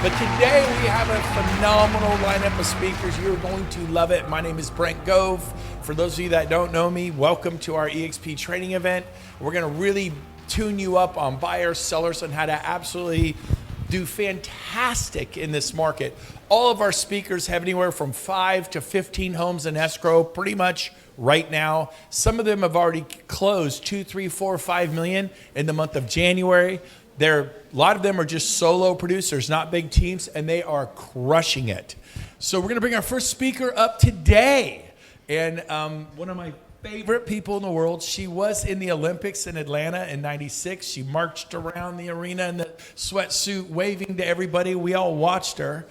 But today we have a phenomenal lineup of speakers. You're going to love it. My name is Brent Gove. For those of you that don't know me, welcome to our EXP training event. We're going to really tune you up on buyers, sellers, and how to absolutely do fantastic in this market. All of our speakers have anywhere from 5 to 15 homes in escrow pretty much right now. Some of them have already closed 2, 3, 4, 5 million in the month of January. A lot of them are just solo producers, not big teams, and they are crushing it. So we're going to bring our first speaker up today. And one of my favorite people in the world, she was in the Olympics in Atlanta in '96. She marched around the arena in the sweatsuit, waving to everybody. We all watched her.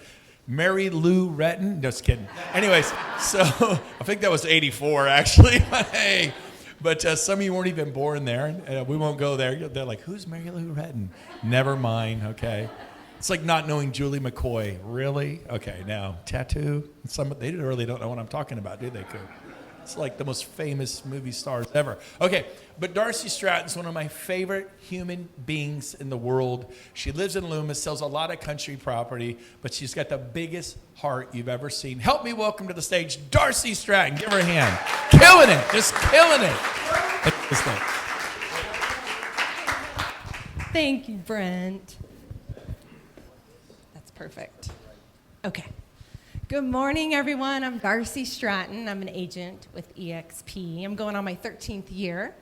Mary Lou Retton. Just kidding. Anyways, so I think that was '84, actually. Hey. But some of you weren't even born there. We won't go there. They're like, who's Mary Lou Retton? Never mind, okay. It's like not knowing Julie McCoy. Really? Okay, now, tattoo. They really don't know what I'm talking about, do they, Coop? It's like the most famous movie stars ever. Okay, but Darcy Stratton's one of my favorite human beings in the world. She lives in Loomis, sells a lot of country property, but she's got the biggest heart you've ever seen. Help me welcome to the stage Darcy Stratton. Give her a hand. Killing it, just killing it. Thank you, Brent. That's perfect. Okay. Good morning, everyone. I'm Darcy Stratton. I'm an agent with EXP. I'm going on my 13th year.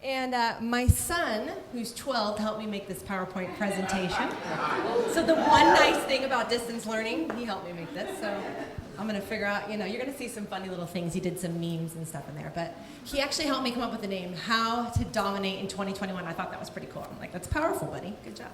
And my son, who's 12, helped me make this PowerPoint presentation. So the one nice thing about distance learning, he helped me make this. So I'm going to figure out, you're going to see some funny little things. He did some memes and stuff in there. But he actually helped me come up with the name, How to Dominate in 2021. I thought that was pretty cool. I'm like, that's powerful, buddy. Good job.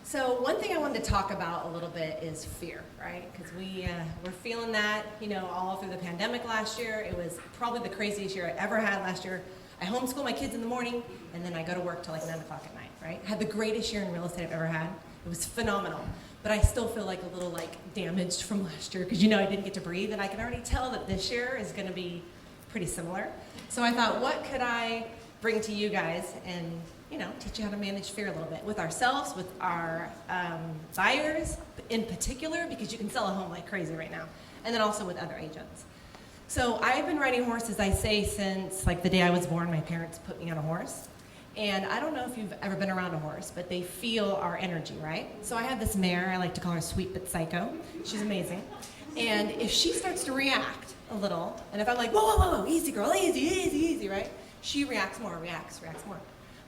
So one thing I wanted to talk about a little bit is fear, right? Because we're feeling that, all through the pandemic last year. It was probably the craziest year I ever had last year. I homeschool my kids in the morning, and then I go to work till like 9 o'clock at night, right? Had the greatest year in real estate I've ever had. It was phenomenal. But I still feel like a little damaged from last year because I didn't get to breathe, and I can already tell that this year is going to be pretty similar. So I thought, what could I bring to you guys and teach you how to manage fear a little bit with ourselves, with our buyers in particular, because you can sell a home like crazy right now, and then also with other agents. So I've been riding horses, I say, since the day I was born. My parents put me on a horse. And I don't know if you've ever been around a horse, but they feel our energy, right? So I have this mare, I like to call her Sweet But Psycho. She's amazing. And if she starts to react a little, and if I'm like, whoa, whoa, whoa, easy girl, easy, right? She reacts more.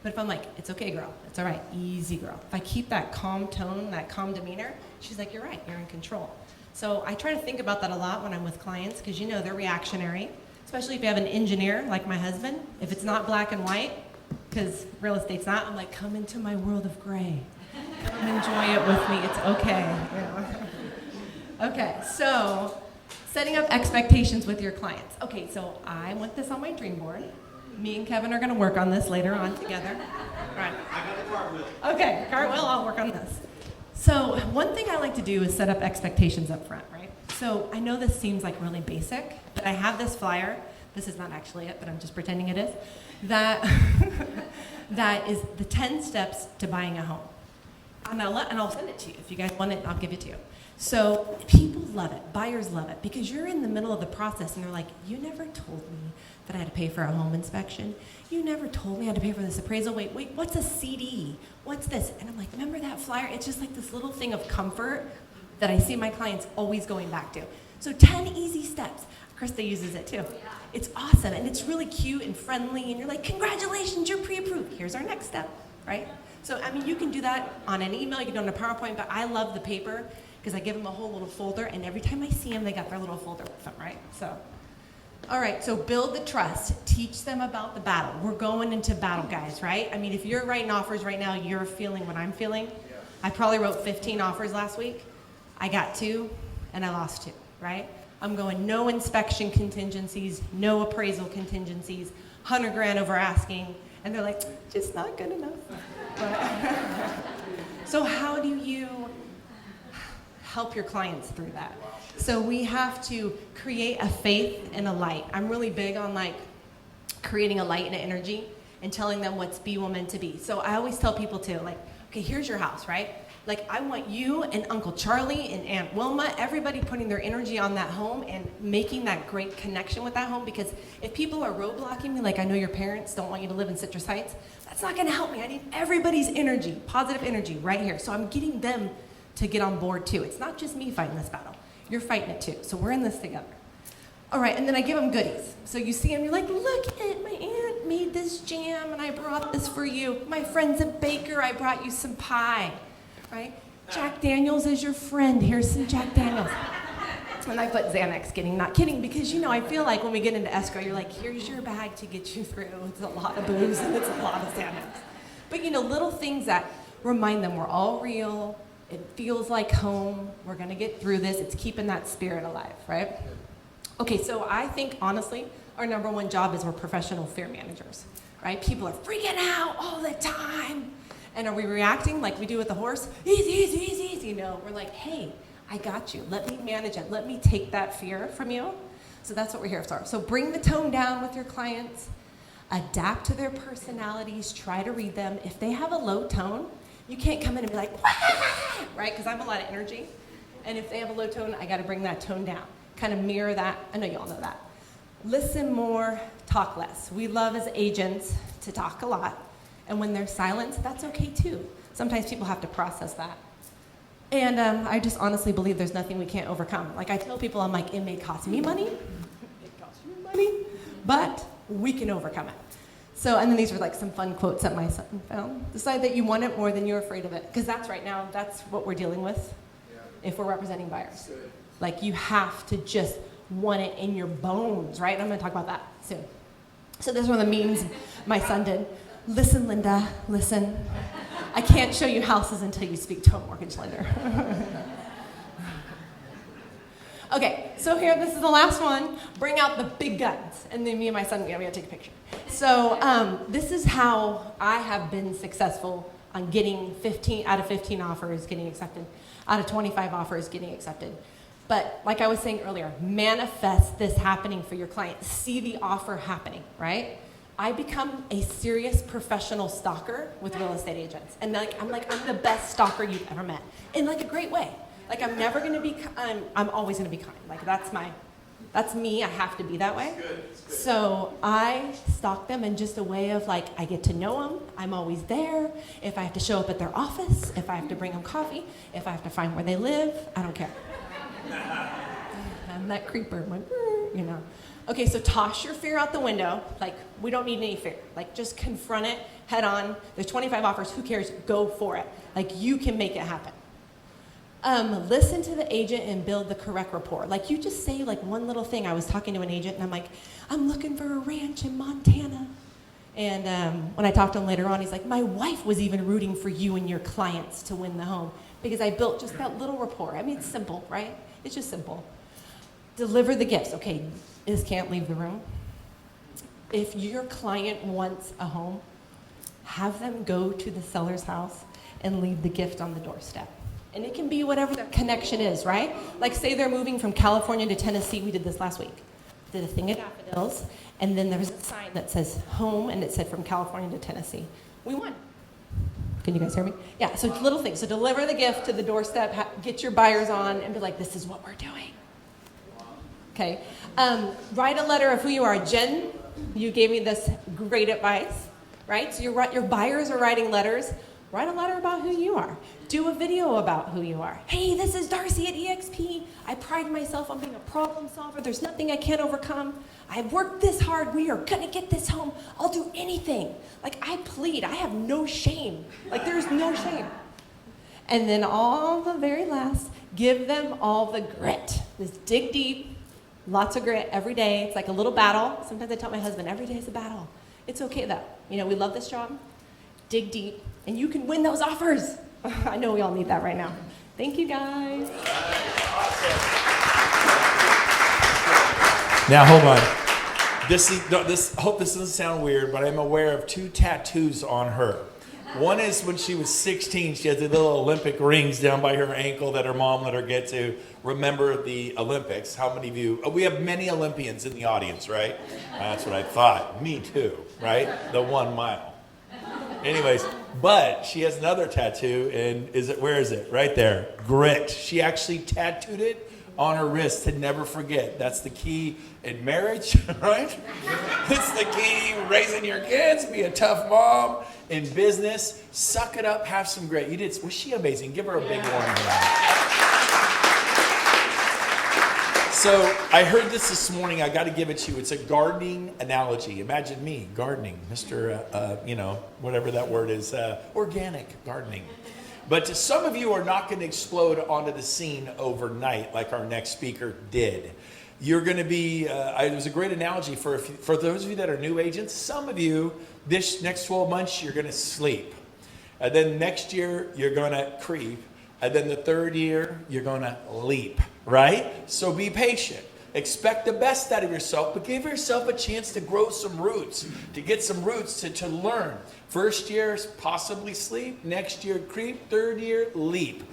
But if I'm like, it's okay, girl, it's all right, easy, girl. If I keep that calm tone, that calm demeanor, she's like, you're right, you're in control. So I try to think about that a lot when I'm with clients because they're reactionary, especially if you have an engineer like my husband. If it's not black and white, because real estate's not, I'm like, come into my world of gray. Come enjoy it with me, it's okay. Okay, so setting up expectations with your clients. Okay, so I want this on my dream board. Me and Kevin are going to work on this later on together. All right. I got the cartwheel. Okay, cartwheel, I'll work on this. So one thing I like to do is set up expectations up front, right? So I know this seems like really basic, but I have this flyer. This is not actually it, but I'm just pretending it is. That is the 10 steps to buying a home. And I'll send it to you. If you guys want it, I'll give it to you. So people love it. Buyers love it because you're in the middle of the process and they're like, you never told me that I had to pay for a home inspection. You never told me I had to pay for this appraisal. Wait, what's a CD? What's this? And I'm like, remember that flyer? It's just like this little thing of comfort that I see my clients always going back to. So 10 easy steps. Krista uses it too. It's awesome, and it's really cute and friendly, and you're like, congratulations, you're pre-approved. Here's our next step, right? So, you can do that on an email, you can do it on a PowerPoint, but I love the paper because I give them a whole little folder, and every time I see them, they got their little folder with them, right? So, all right, so build the trust. Teach them about the battle. We're going into battle, guys, right? If you're writing offers right now, you're feeling what I'm feeling. I probably wrote 15 offers last week. I got 2, and I lost 2, right? I'm going no inspection contingencies, no appraisal contingencies, 100 grand over asking, and they're like, just not good enough. So how do you help your clients through that? So we have to create a faith and a light. I'm really big on creating a light and an energy and telling them what's be will meant to be. So I always tell people too, okay, here's your house, right? Like, I want you and Uncle Charlie and Aunt Wilma, everybody putting their energy on that home and making that great connection with that home, because if people are roadblocking me, like I know your parents don't want you to live in Citrus Heights, that's not gonna help me. I need everybody's energy, positive energy right here. So I'm getting them to get on board too. It's not just me fighting this battle. You're fighting it too. So we're in this together. All right, and then I give them goodies. So you see them, you're like, look at my aunt made this jam and I brought this for you. My friend's a baker, I brought you some pie, right? Jack Daniels is your friend, here's some Jack Daniels. And I put Xanax, not kidding, because I feel like when we get into escrow, you're like, here's your bag to get you through. It's a lot of booze and it's a lot of Xanax. But little things that remind them we're all real, it feels like home, we're gonna get through this, it's keeping that spirit alive, right? Okay, so I think, honestly, our number one job is we're professional fear managers, right? People are freaking out all the time. And are we reacting like we do with the horse? Easy, easy, easy, easy. We're like, hey, I got you. Let me manage it. Let me take that fear from you. So that's what we're here for. So bring the tone down with your clients. Adapt to their personalities. Try to read them. If they have a low tone, you can't come in and be like, wah! Right? Because I have a lot of energy. And if they have a low tone, I got to bring that tone down. Kind of mirror that. I know you all know that. Listen more, talk less. We love as agents to talk a lot. And when there's silence, that's okay too. Sometimes people have to process that. And I just honestly believe there's nothing we can't overcome. Like I tell people, I'm like, it may cost me money, it costs you money, but we can overcome it. So, and then these are like some fun quotes that my son found. Decide that you want it more than you're afraid of it. Because that's right now, that's what we're dealing with if we're representing buyers. Like you have to just want it in your bones, right? And I'm gonna talk about that soon. So this is one of the memes my son did. Listen, Linda, listen. I can't show you houses until you speak to a mortgage lender. Okay, so here, this is the last one. Bring out the big guns. And then me and my son, we gotta take a picture. So this is how I have been successful on getting 15 out of 15 offers getting accepted, out of 25 offers getting accepted. But like I was saying earlier, manifest this happening for your client. See the offer happening, right? I become a serious professional stalker with real estate agents. And I'm the best stalker you've ever met. In like a great way. Like I'm never gonna be, I'm always gonna be kind. Like that's me, I have to be that way. It's good. So I stalk them in just a way of like, I get to know them, I'm always there. If I have to show up at their office, if I have to bring them coffee, if I have to find where they live, I don't care. I'm that creeper, I'm like, Okay, so toss your fear out the window. Like, we don't need any fear. Like, just confront it head on. There's 25 offers, who cares? Go for it. Like, you can make it happen. Listen to the agent and build the correct rapport. Like, you just say like one little thing. I was talking to an agent and I'm like, I'm looking for a ranch in Montana. And when I talked to him later on, he's like, my wife was even rooting for you and your clients to win the home because I built just that little rapport. I mean, it's simple, right? It's just simple. Deliver the gifts. Okay, this can't leave the room. If your client wants a home, have them go to the seller's house and leave the gift on the doorstep. And it can be whatever their connection is, right? Like say they're moving from California to Tennessee. We did this last week. Did a thing at daffodils, and then there was a sign that says home, and it said from California to Tennessee. We won. Can you guys hear me? Yeah, so little things. So deliver the gift to the doorstep, get your buyers on, and be like, this is what we're doing. Okay, write a letter of who you are. Jen, you gave me this great advice, right? So your buyers are writing letters. Write a letter about who you are. Do a video about who you are. Hey, this is Darcy at EXP. I pride myself on being a problem solver. There's nothing I can't overcome. I've worked this hard. We are gonna get this home. I'll do anything. Like I plead, I have no shame. Like there's no shame. And then all the very last, give them all the grit. Just dig deep. Lots of grit every day. It's like a little battle. Sometimes I tell my husband, every day is a battle. It's okay though. We love this job. Dig deep, and you can win those offers. I know we all need that right now. Thank you guys. Now hold on. Hope this doesn't sound weird, but I'm aware of 2 tattoos on her. One is when she was 16, she had the little Olympic rings down by her ankle that her mom let her get to remember the Olympics. How many of you, we have many Olympians in the audience, right? That's what I thought. Me too, right? The 1 mile. Anyways, But she has another tattoo, and where is it? Right there. Grit. She actually tattooed it on her wrist to never forget. That's the key in marriage, right? It's the key raising your kids, be a tough mom. In business, suck it up, have some grit. Was she amazing? Give her a big warm hand. So I heard this morning. I got to give it to you. It's a gardening analogy. Imagine me gardening, Mr. Whatever that word is, organic gardening. But some of you are not going to explode onto the scene overnight like our next speaker did. You're going to be, it was a great analogy for those of you that are new agents. Some of you, this next 12 months, you're going to sleep. And then next year, you're going to creep. And then the third year, you're going to leap, right? So be patient. Expect the best out of yourself, but give yourself a chance to grow some roots, to get some roots, to learn. First year, possibly sleep. Next year, creep. Third year, leap.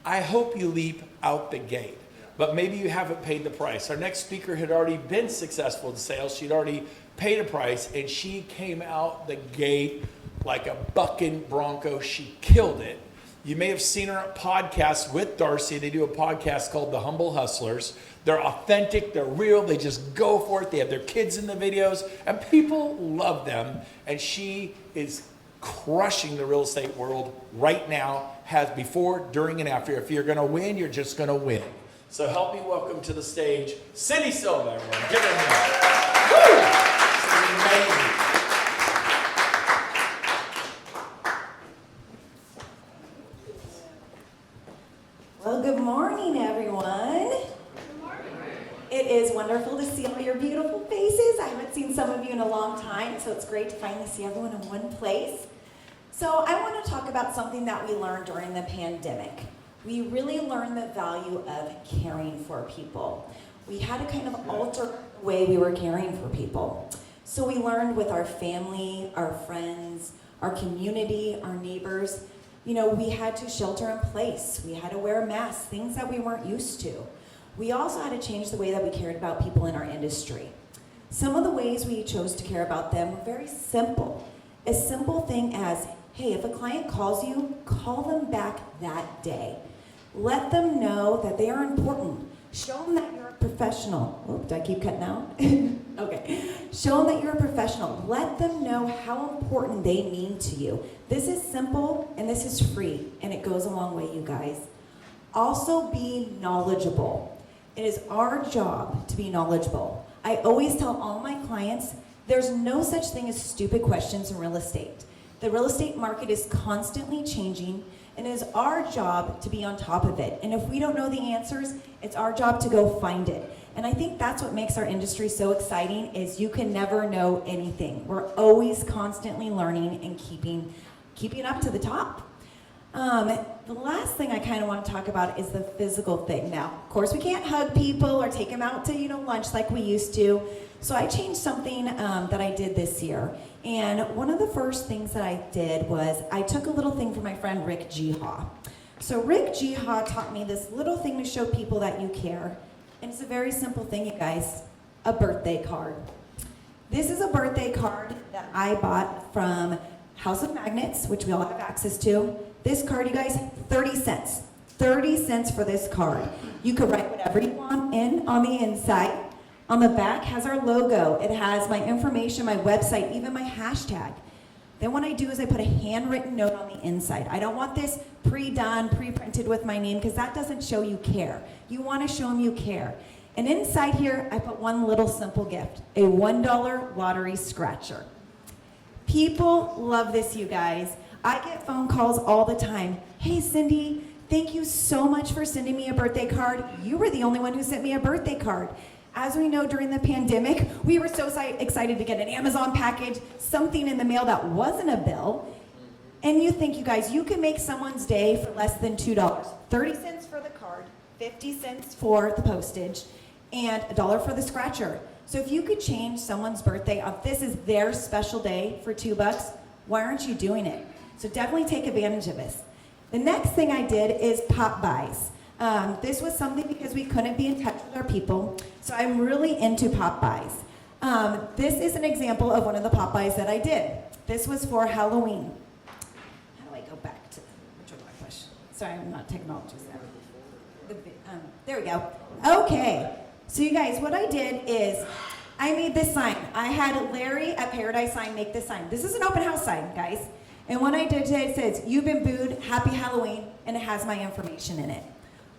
I hope you leap out the gate, but maybe you haven't paid the price. Our next speaker had already been successful in sales. She'd already paid a price, and she came out the gate like a bucking bronco. She killed it. You may have seen her podcast with Darcy. They do a podcast called The Humble Hustlers. They're authentic, they're real, they just go for it. They have their kids in the videos, and people love them. And she is crushing the real estate world right now, has before, during, and after. If you're gonna win, you're just gonna win. So help me welcome to the stage, Cindy Silva, everyone. Give her a hand. Woo! It's amazing. Well, good morning, everyone. Good morning. It is wonderful to see all your beautiful faces. I haven't seen some of you in a long time, so it's great to finally see everyone in one place. So I want to talk about something that we learned during the pandemic. We really learned the value of caring for people. We had to kind of alter the way we were caring for people. So we learned with our family, our friends, our community, our neighbors. We had to shelter in place. We had to wear masks, things that we weren't used to. We also had to change the way that we cared about people in our industry. Some of the ways we chose to care about them were very simple. A simple thing as, hey, if a client calls you, call them back that day. Let them know that they are important. Show them that you're a professional. Oh, did I keep cutting out? Okay. Show them that you're a professional. Let them know how important they mean to you. This is simple and this is free, and it goes a long way, you guys. Also, be knowledgeable. It is our job to be knowledgeable. I always tell all my clients, there's no such thing as stupid questions in real estate. The real estate market is constantly changing, and it is our job to be on top of it. And if we don't know the answers, it's our job to go find it. And I think that's what makes our industry so exciting, is you can never know anything. We're always constantly learning and keeping up to the top. The last thing I kind of want to talk about is the physical thing. Now, of course, we can't hug people or take them out to lunch like we used to. So I changed something that I did this year. And one of the first things that I did was I took a little thing from my friend Rick Jiha. So Rick Jiha taught me this little thing to show people that you care. And it's a very simple thing, you guys, a birthday card. This is a birthday card that I bought from House of Magnets, which we all have access to. This card, you guys, 30 cents. 30 cents for this card. You could write whatever you want on the inside. On the back has our logo. It has my information, my website, even my hashtag. Then what I do is I put a handwritten note on the inside. I don't want this pre-done, pre-printed with my name, because that doesn't show you care. You want to show them you care. And inside here, I put one little simple gift, a $1 lottery scratcher. People love this, you guys. I get phone calls all the time. Hey, Cindy, thank you so much for sending me a birthday card. You were the only one who sent me a birthday card. As we know, during the pandemic, we were so excited to get an Amazon package, something in the mail that wasn't a bill. And you think, you guys, you can make someone's day for less than $2. 30 cents for the card, 50 cents for the postage, and $1 for the scratcher. So if you could change someone's birthday, if this is their special day for $2, why aren't you doing it? So definitely take advantage of this. The next thing I did is pop buys. This was something because we couldn't be in touch with our people, so I'm really into pop buys. This is an example of one of the pop buys that I did. This was for Halloween. Sorry, I'm not technology savvy. There we go. Okay. So you guys, what I did is I made this sign. I had Larry at Paradise Sign make this sign. This is an open house sign, guys. And what I did today, it says, "You've been booed, happy Halloween," and it has my information in it.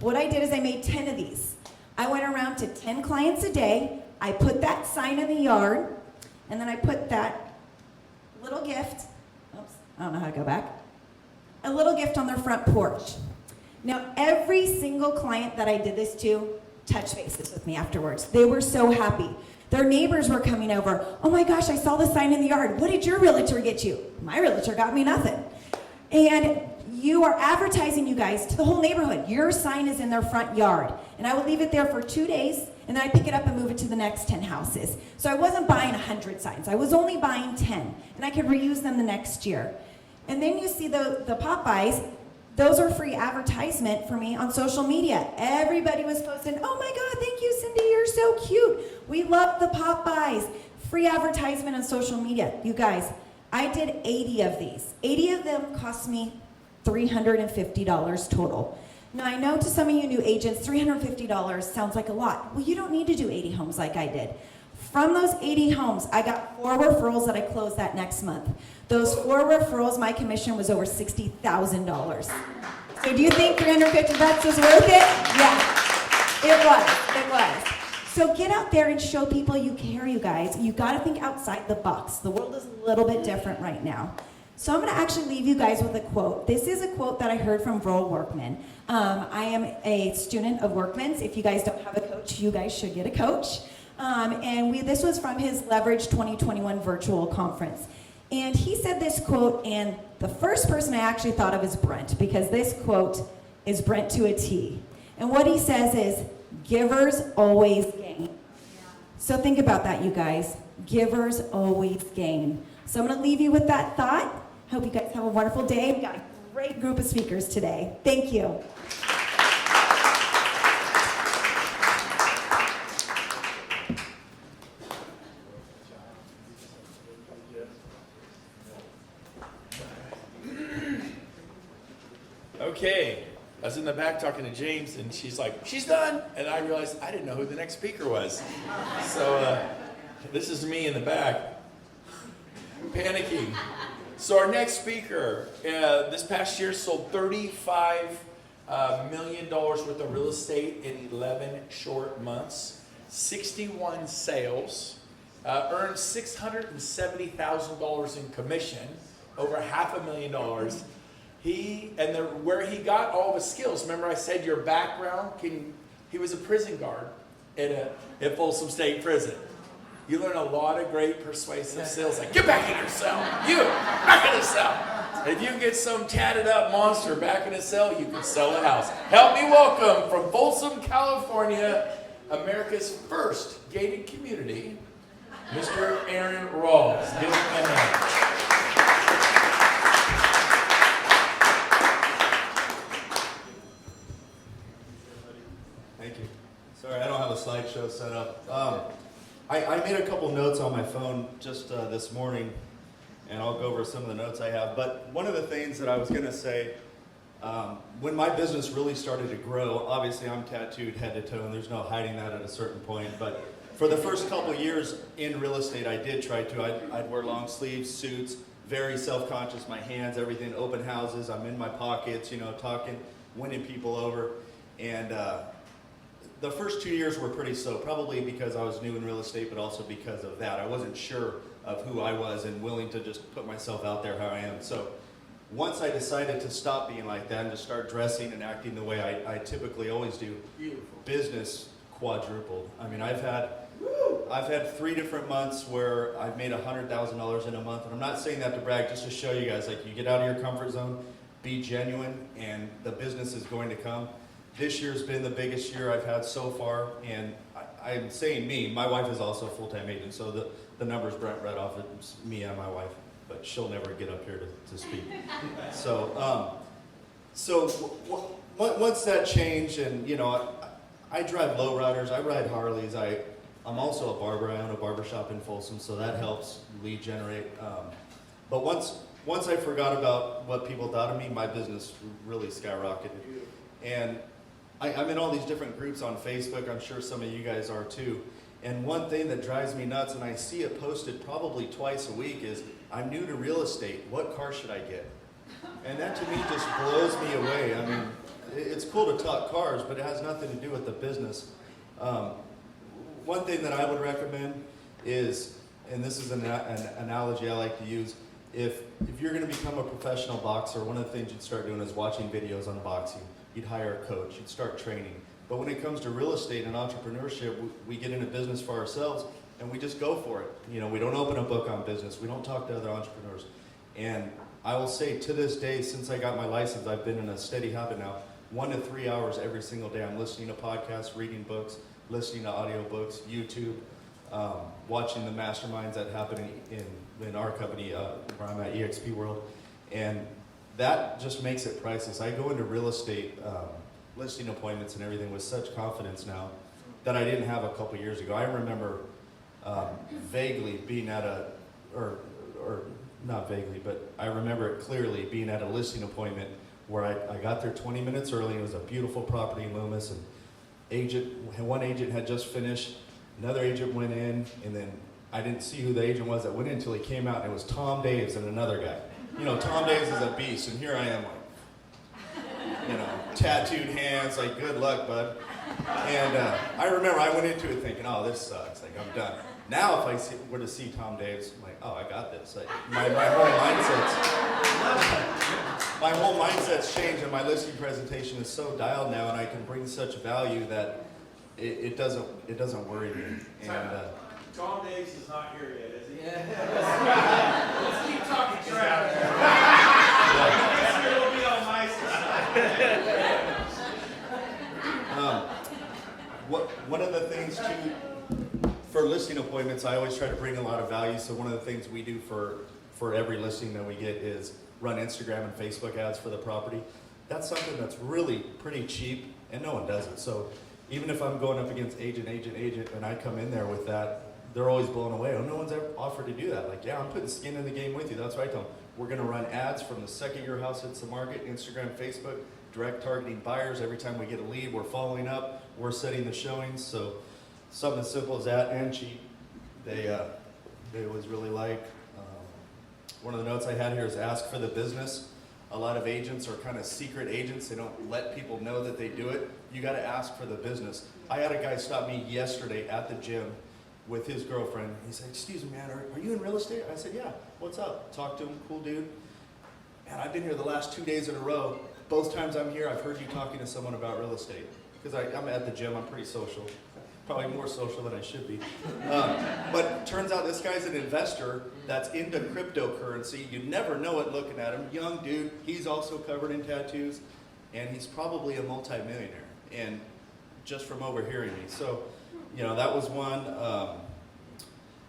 What I did is I made 10 of these. I went around to 10 clients a day. I put that sign in the yard, and then I put that little gift, oops, I don't know how to go back, a little gift on their front porch. Now, every single client that I did this to touched bases with me afterwards. They were so happy. Their neighbors were coming over. "Oh my gosh, I saw the sign in the yard. What did your realtor get you?" "My realtor got me nothing." And you are advertising, you guys, to the whole neighborhood. Your sign is in their front yard. And I would leave it there for 2 days, and then I pick it up and move it to the next 10 houses. So I wasn't buying 100 signs. I was only buying 10, and I could reuse them the next year. And then you see the Popeyes. Those are free advertisement for me on social media. Everybody was posting, "Oh my God, thank you, Cindy, you're so cute. We love the Popeyes." Free advertisement on social media. You guys, I did 80 of these. 80 of them cost me $350 total. Now, I know to some of you new agents, $350 sounds like a lot. Well, you don't need to do 80 homes like I did. From those 80 homes, I got 4 referrals that I closed that next month. Those 4 referrals, my commission was over $60,000. So do you think $350 was worth it? Yeah, it was. So get out there and show people you care, you guys. You gotta think outside the box. The world is a little bit different right now. So I'm gonna actually leave you guys with a quote. This is a quote that I heard from Rawls Workman. I am a student of Workman's. If you guys don't have a coach, you guys should get a coach. This was from his Leverage 2021 virtual conference. And he said this quote, and the first person I actually thought of is Brent, because this quote is Brent to a T. And what he says is, "Givers always gain." So think about that, you guys. Givers always gain. So I'm going to leave you with that thought. Hope you guys have a wonderful day. We got a great group of speakers today. Thank you. Okay, I was in the back talking to James, and she's like, "She's done," and I realized I didn't know who the next speaker was. So this is me in the back, panicking. So our next speaker, this past year sold $35 million worth of real estate in 11 short months, 61 sales, earned $670,000 in commission, over $500,000. Where he got all of his skills. Remember I said your background he was a prison guard at Folsom State Prison. You learn a lot of great persuasive skills, like, "Get back in your cell, you, back in the cell." If you can get some tatted up monster back in a cell, you can sell a house. Help me welcome from Folsom, California, America's first gated community, Mr. Aaron Rawls. Give him a hand. Thank you. Sorry, I don't have a slideshow set up. I made a couple notes on my phone just this morning, and I'll go over some of the notes I have. But one of the things that I was going to say, when my business really started to grow, obviously I'm tattooed head to toe, and there's no hiding that at a certain point. But for the first couple years in real estate, I did try to. I'd wear long sleeves, suits, very self-conscious, my hands, everything, open houses, I'm in my pockets, talking, winning people over. And the first 2 years were pretty slow, probably because I was new in real estate, but also because of that. I wasn't sure of who I was and willing to just put myself out there how I am. So once I decided to stop being like that and to start dressing and acting the way I typically always do, business quadrupled. I mean, I've had 3 different months where I've made $100,000 in a month. And I'm not saying that to brag, just to show you guys, like, you get out of your comfort zone, be genuine, and the business is going to come. This year's been the biggest year I've had so far, and I'm saying me. My wife is also a full-time agent, so the numbers Brent read off, it's me and my wife, but she'll never get up here to speak. So once that changed, and I drive lowriders, I ride Harleys, I'm also a barber. I own a barber shop in Folsom, so that helps lead generate. But once once I forgot about what people thought of me, my business really skyrocketed. And I'm in all these different groups on Facebook. I'm sure some of you guys are too. And one thing that drives me nuts, and I see it posted probably twice a week, is I'm new to real estate. What car should I get? And that to me just blows me away. I mean, it's cool to talk cars, but it has nothing to do with the business. One thing that I would recommend is, and this is an analogy I like to use, if you're going to become a professional boxer, one of the things you'd start doing is watching videos on boxing. You'd hire a coach, you'd start training. But when it comes to real estate and entrepreneurship, we get into business for ourselves and we just go for it. You know, we don't open a book on business. We don't talk to other entrepreneurs. And I will say to this day, since I got my license, I've been in a steady habit now, 1 to 3 hours every single day. I'm listening to podcasts, reading books, listening to audiobooks, YouTube, watching the masterminds that happen in our company where I'm at EXP World. And that just makes it priceless. I go into real estate listing appointments and everything with such confidence now that I didn't have a couple years ago. I remember vaguely being at or not vaguely, but I remember it clearly being at a listing appointment where I got there 20 minutes early. It was a beautiful property in Loomis, and one agent had just finished, another agent went in, and then I didn't see who the agent was that went in until he came out, and it was Tom Daves and another guy. You know, Tom Daves is a beast, and here I am, like, you know, tattooed hands, like, good luck, bud. And I remember I went into it thinking, oh, this sucks, like, I'm done. Now, if I were to see Tom Daves, I'm like, oh, I got this. Like, my whole mindset's changed, and my listing presentation is so dialed now, and I can bring such value that it doesn't worry me. And Tom Daves is not here yet, is he? Yeah. Let's keep talking trash. It'll be on my side. One of the things too, for listing appointments, I always try to bring a lot of value. So one of the things we do for every listing that we get is run Instagram and Facebook ads for the property. That's something that's really pretty cheap, and no one does it. So even if I'm going up against agent, and I come in there with that, they're always blown away. Oh, no one's ever offered to do that. Like, yeah, I'm putting skin in the game with you. That's what I tell them. We're going to run ads from the second your house hits the market, Instagram, Facebook, direct targeting buyers. Every time we get a lead, we're following up. We're setting the showings. So something as simple as that and cheap, they always really like. One of the notes I had here is ask for the business. A lot of agents are kind of secret agents. They don't let people know that they do it. You got to ask for the business. I had a guy stop me yesterday at the gym with his girlfriend. He said, excuse me, man, are you in real estate? I said, yeah, what's up? Talked to him, cool dude. Man, I've been here the last 2 days in a row. Both times I'm here, I've heard you talking to someone about real estate. Because I'm at the gym, I'm pretty social. Probably more social than I should be. But turns out this guy's an investor that's into cryptocurrency. You never know it looking at him. Young dude, he's also covered in tattoos, and he's probably a multimillionaire, and just from overhearing me. So, you know, that was one.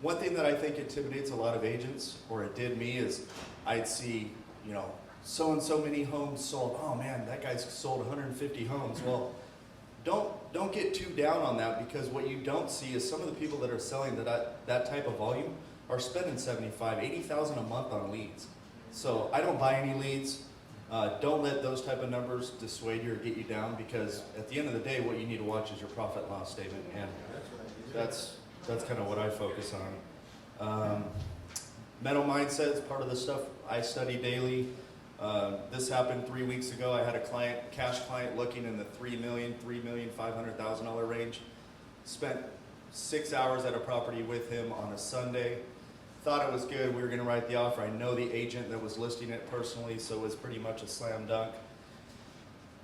One thing that I think intimidates a lot of agents, or it did me, is I'd see, you know, so and so many homes sold. Oh man, that guy's sold 150 homes. Well, don't get too down on that, because what you don't see is some of the people that are selling that type of volume are spending $75,000, $80,000 a month on leads. So I don't buy any leads. Don't let those type of numbers dissuade you or get you down, because at the end of the day, what you need to watch is your profit and loss statement, and that's kind of what I focus on. Mental mindset is part of the stuff I study daily. This happened 3 weeks ago. I had a cash client looking in the $3,500,000 range. Spent 6 hours at a property with him on a Sunday. Thought it was good. We were going to write the offer. I know the agent that was listing it personally, so it was pretty much a slam dunk.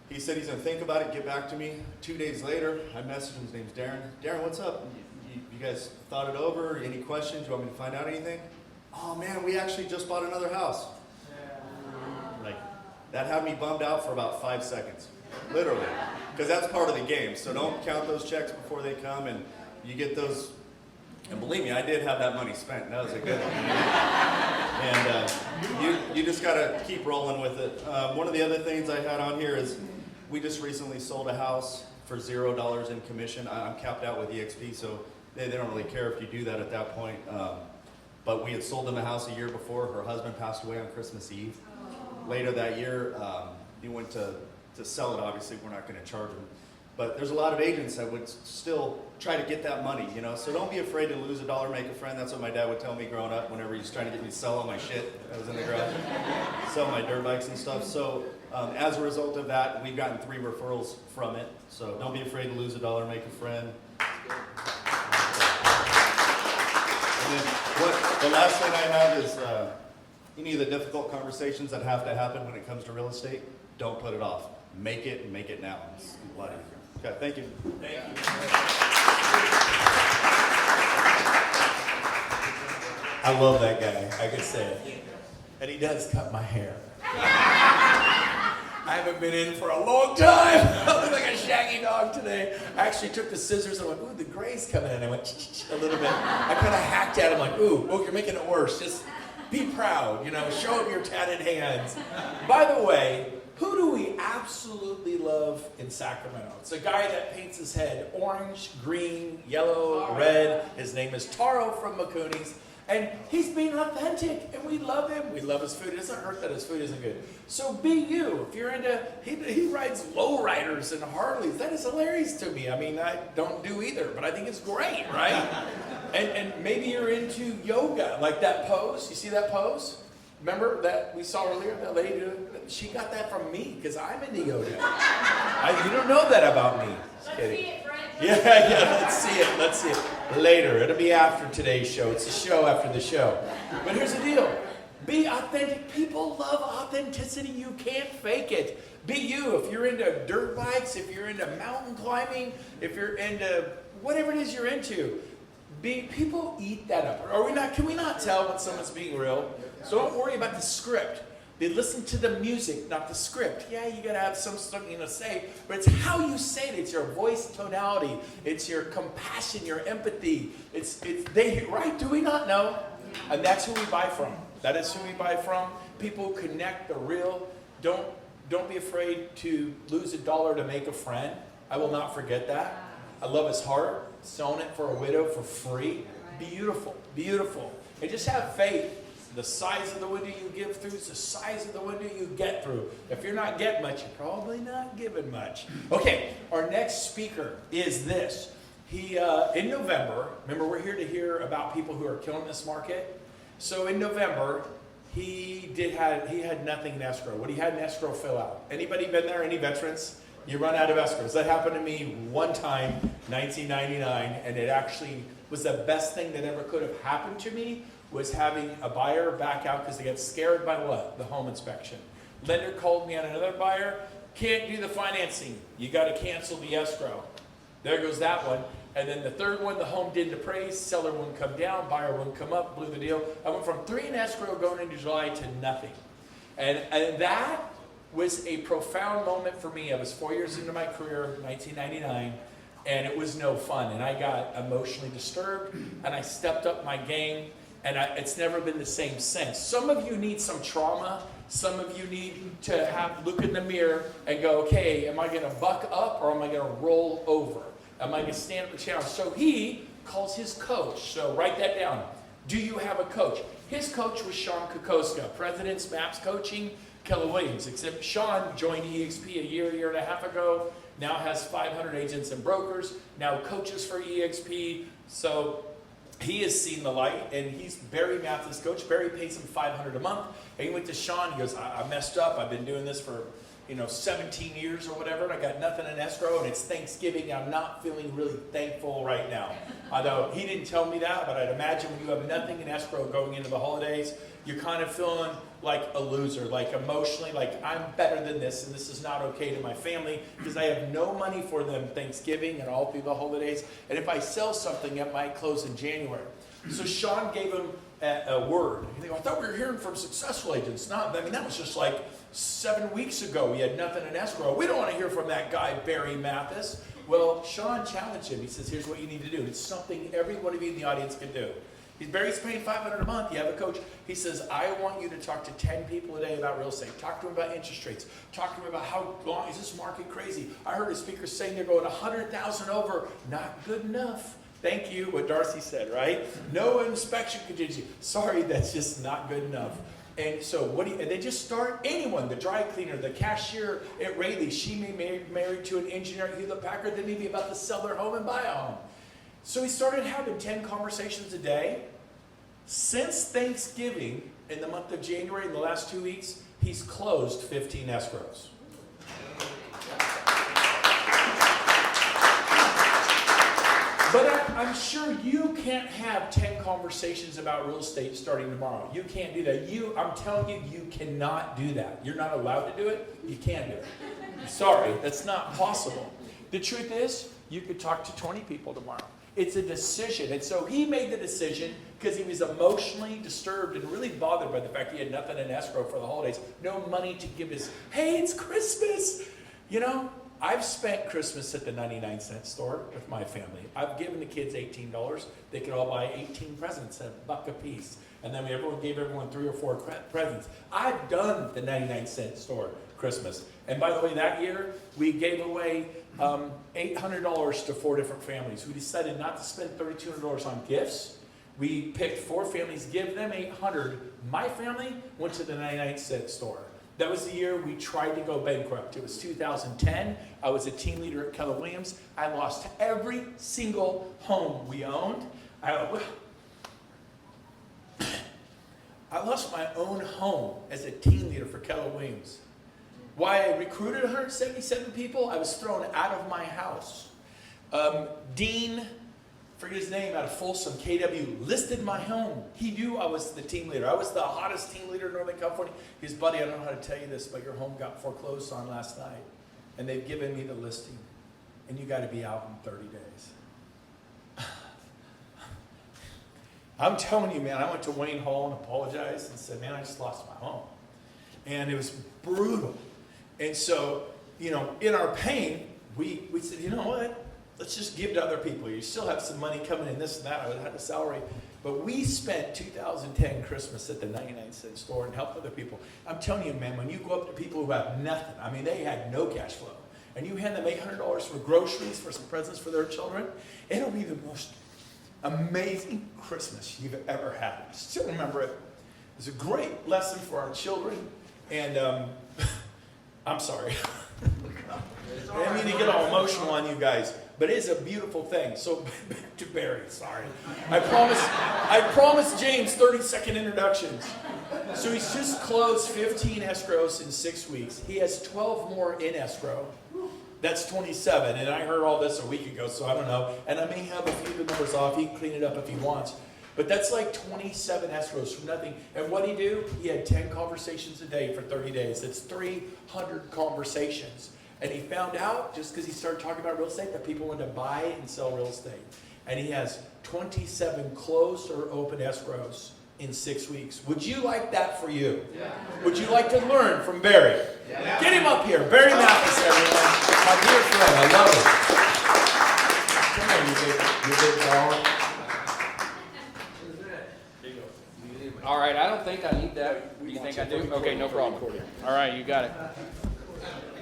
He said he's going to think about it, get back to me. 2 days later, I messaged him. His name's Darren. Darren, what's up? You guys thought it over? Any questions? You want me to find out anything? Oh man, we actually just bought another house. Like, that had me bummed out for about 5 seconds, literally, because that's part of the game. So don't count those checks before they come, and you get those. And believe me, I did have that money spent. That was a good one. And you just got to keep rolling with it. One of the other things I had on here is we just recently sold a house for $0 in commission. I'm capped out with EXP, so they don't really care if you do that at that point. but we had sold them a house a year before. Her husband passed away on Christmas Eve. Later that year, he went to sell it. Obviously, we're not going to charge him. But there's a lot of agents that would still try to get that money, you know. So don't be afraid to lose a dollar, make a friend. That's what my dad would tell me growing up whenever he was trying to get me to sell all my shit that was in the garage, sell my dirt bikes and stuff. So as a result of that, we've gotten 3 referrals from it. So don't be afraid to lose a dollar, make a friend. And then the last thing I have is any of the difficult conversations that have to happen when it comes to real estate, don't put it off. Make it and make it now. It's a lot easier. Okay, thank you. Thank you. I love that guy, I could say it. And he does cut my hair. I haven't been in for a long time. I look like a shaggy dog today. I actually took the scissors and went, ooh, the gray's coming in. I went a little bit. I kind of hacked at him like, ooh, you're making it worse. Just be proud, you know, show him your tatted hands. By the way, who do we absolutely love in Sacramento? It's a guy that paints his head orange, green, yellow, red. His name is Taro from McCooney's. And he's being authentic, and we love him. We love his food. It doesn't hurt that his food isn't good. So be you. If you're into, he rides lowriders and Harleys. That is hilarious to me. I mean, I don't do either, but I think it's great, right? And maybe you're into yoga, like that pose. You see that pose? Remember that we saw earlier, that lady? She got that from me, because I'm into yoga. You don't know that about me. Just kidding. Yeah, let's see it later. It'll be after today's show. It's a show after the show. But here's the deal. Be authentic. People love authenticity. You can't fake it. Be you. If you're into dirt bikes, if you're into mountain climbing, if you're into whatever it is you're into, people eat that up. Can we not tell when someone's being real? So don't worry about the script. They listen to the music, not the script. Yeah, you gotta have something to say, but it's how you say it. It's your voice tonality. It's your compassion, your empathy. Right? Do we not know? And that's who we buy from. That is who we buy from. People connect the real. Don't be afraid to lose $1 to make a friend. I will not forget that. I love his heart. Selling it for a widow for free. Beautiful, beautiful. And just have faith. The size of the window you give through is the size of the window you get through. If you're not getting much, you're probably not giving much. Okay, our next speaker is this. He, in November, remember we're here to hear about people who are killing this market. So in November, he had nothing in escrow. What he had in escrow, fill out. Anybody been there? Any veterans? You run out of escrows. That happened to me one time, 1999, and it actually was the best thing that ever could have happened to me, was having a buyer back out because they get scared by what? The home inspection. Lender called me on another buyer, can't do the financing. You got to cancel the escrow. There goes that one. And then the third one, the home didn't appraise, seller wouldn't come down, buyer wouldn't come up, blew the deal. I went from 3 in escrow going into July to nothing. And that was a profound moment for me. I was 4 years into my career, 1999, and it was no fun. And I got emotionally disturbed, and I stepped up my game. And it's never been the same since. Some of you need some trauma. Some of you need to look in the mirror and go, okay, am I going to buck up or am I going to roll over? Am I going to stand up the challenge? So he calls his coach. So write that down. Do you have a coach? His coach was Sean Kokoska, President's Maps Coaching, Keller Williams. Except Sean joined EXP a year and a half ago. Now has 500 agents and brokers. Now coaches for EXP. So he has seen the light, and he's Barry Mathis' coach. Barry pays him $500 a month. And he went to Sean. He goes, I messed up. I've been doing this for 17 years or whatever, and I got nothing in escrow, and it's Thanksgiving. I'm not feeling really thankful right now. Although he didn't tell me that, but I'd imagine when you have nothing in escrow going into the holidays, you're kind of feeling like a loser, like emotionally, like I'm better than this, and this is not okay to my family because I have no money for them Thanksgiving and all through the holidays. And if I sell something, it might close in January. So Sean gave him a word. I thought we were hearing from successful agents. That was just like 7 weeks ago. We had nothing in escrow. We don't want to hear from that guy, Barry Mathis. Well, Sean challenged him. He says, here's what you need to do. It's something every one of you in the audience can do. Barry's paying $500 a month. You have a coach. He says, I want you to talk to 10 people a day about real estate. Talk to them about interest rates. Talk to them about how long is this market crazy. I heard a speaker saying they're going 100,000 over. Not good enough. Thank you, what Darcy said, right? No inspection contingency. Sorry, that's just not good enough. And so and they just start anyone, the dry cleaner, the cashier at Rayleigh, she may be married to an engineer at Hewlett Packard, they may be about to sell their home and buy a home. So he started having 10 conversations a day. Since Thanksgiving, in the month of January, in the last 2 weeks, he's closed 15 escrows. But I'm sure you can't have 10 conversations about real estate starting tomorrow. You can't do that. I'm telling you, you cannot do that. You're not allowed to do it. You can't do it. Sorry, that's not possible. The truth is, you could talk to 20 people tomorrow. It's a decision. And so he made the decision because he was emotionally disturbed and really bothered by the fact he had nothing in escrow for the holidays. No money to give his, hey, it's Christmas. You know, I've spent Christmas at the 99-cent store with my family. I've given the kids $18. They could all buy 18 presents at $1 a piece. And then everyone gave everyone 3 or 4 presents. I've done the 99-cent store Christmas. And by the way, that year, we gave away $800 to 4 different families. We decided not to spend $3,200 on gifts. We picked 4 families, give them $800. My family went to the 99-cent store. That was the year we tried to go bankrupt. It was 2010. I was a team leader at Keller Williams. I lost every single home we owned. I lost my own home as a team leader for Keller Williams. Why I recruited 177 people, I was thrown out of my house. Dean, forget his name, out of Folsom, KW, listed my home. He knew I was the team leader. I was the hottest team leader in Northern California. His buddy, I don't know how to tell you this, but your home got foreclosed on last night. And they've given me the listing. And you got to be out in 30 days. I'm telling you, man, I went to Wayne Hall and apologized and said, man, I just lost my home. And it was brutal. And so, you know, in our pain, we said, you know what? Let's just give to other people. You still have some money coming in, this and that. I had a salary. But we spent 2010 Christmas at the 99-cent store and helped other people. I'm telling you, man, when you go up to people who have nothing, I mean, they had no cash flow, and you hand them $800 for groceries, for some presents for their children, it'll be the most amazing Christmas you've ever had. I still remember it. It was a great lesson for our children. And I'm sorry. I didn't mean to get all emotional on you guys, but it is a beautiful thing. So back to Barry, sorry. I promised James 30-second introductions. So he's just closed 15 escrows in 6 weeks. He has 12 more in escrow. That's 27, and I heard all this a week ago, so I don't know. And I may have a few of the numbers off. He can clean it up if he wants. But that's like 27 escrows from nothing. And what did he do? He had 10 conversations a day for 30 days. That's 300 conversations. And he found out, just because he started talking about real estate, that people wanted to buy and sell real estate. And he has 27 closed or open escrows in 6 weeks. Would you like that for you? Yeah. Would you like to learn from Barry? Yeah. Get him up here. Barry Mathis, everyone. My dear friend. I love him. Come on, you big dog. All right, I don't think I need that. Do you think I do? Okay, no problem. All right, you got it.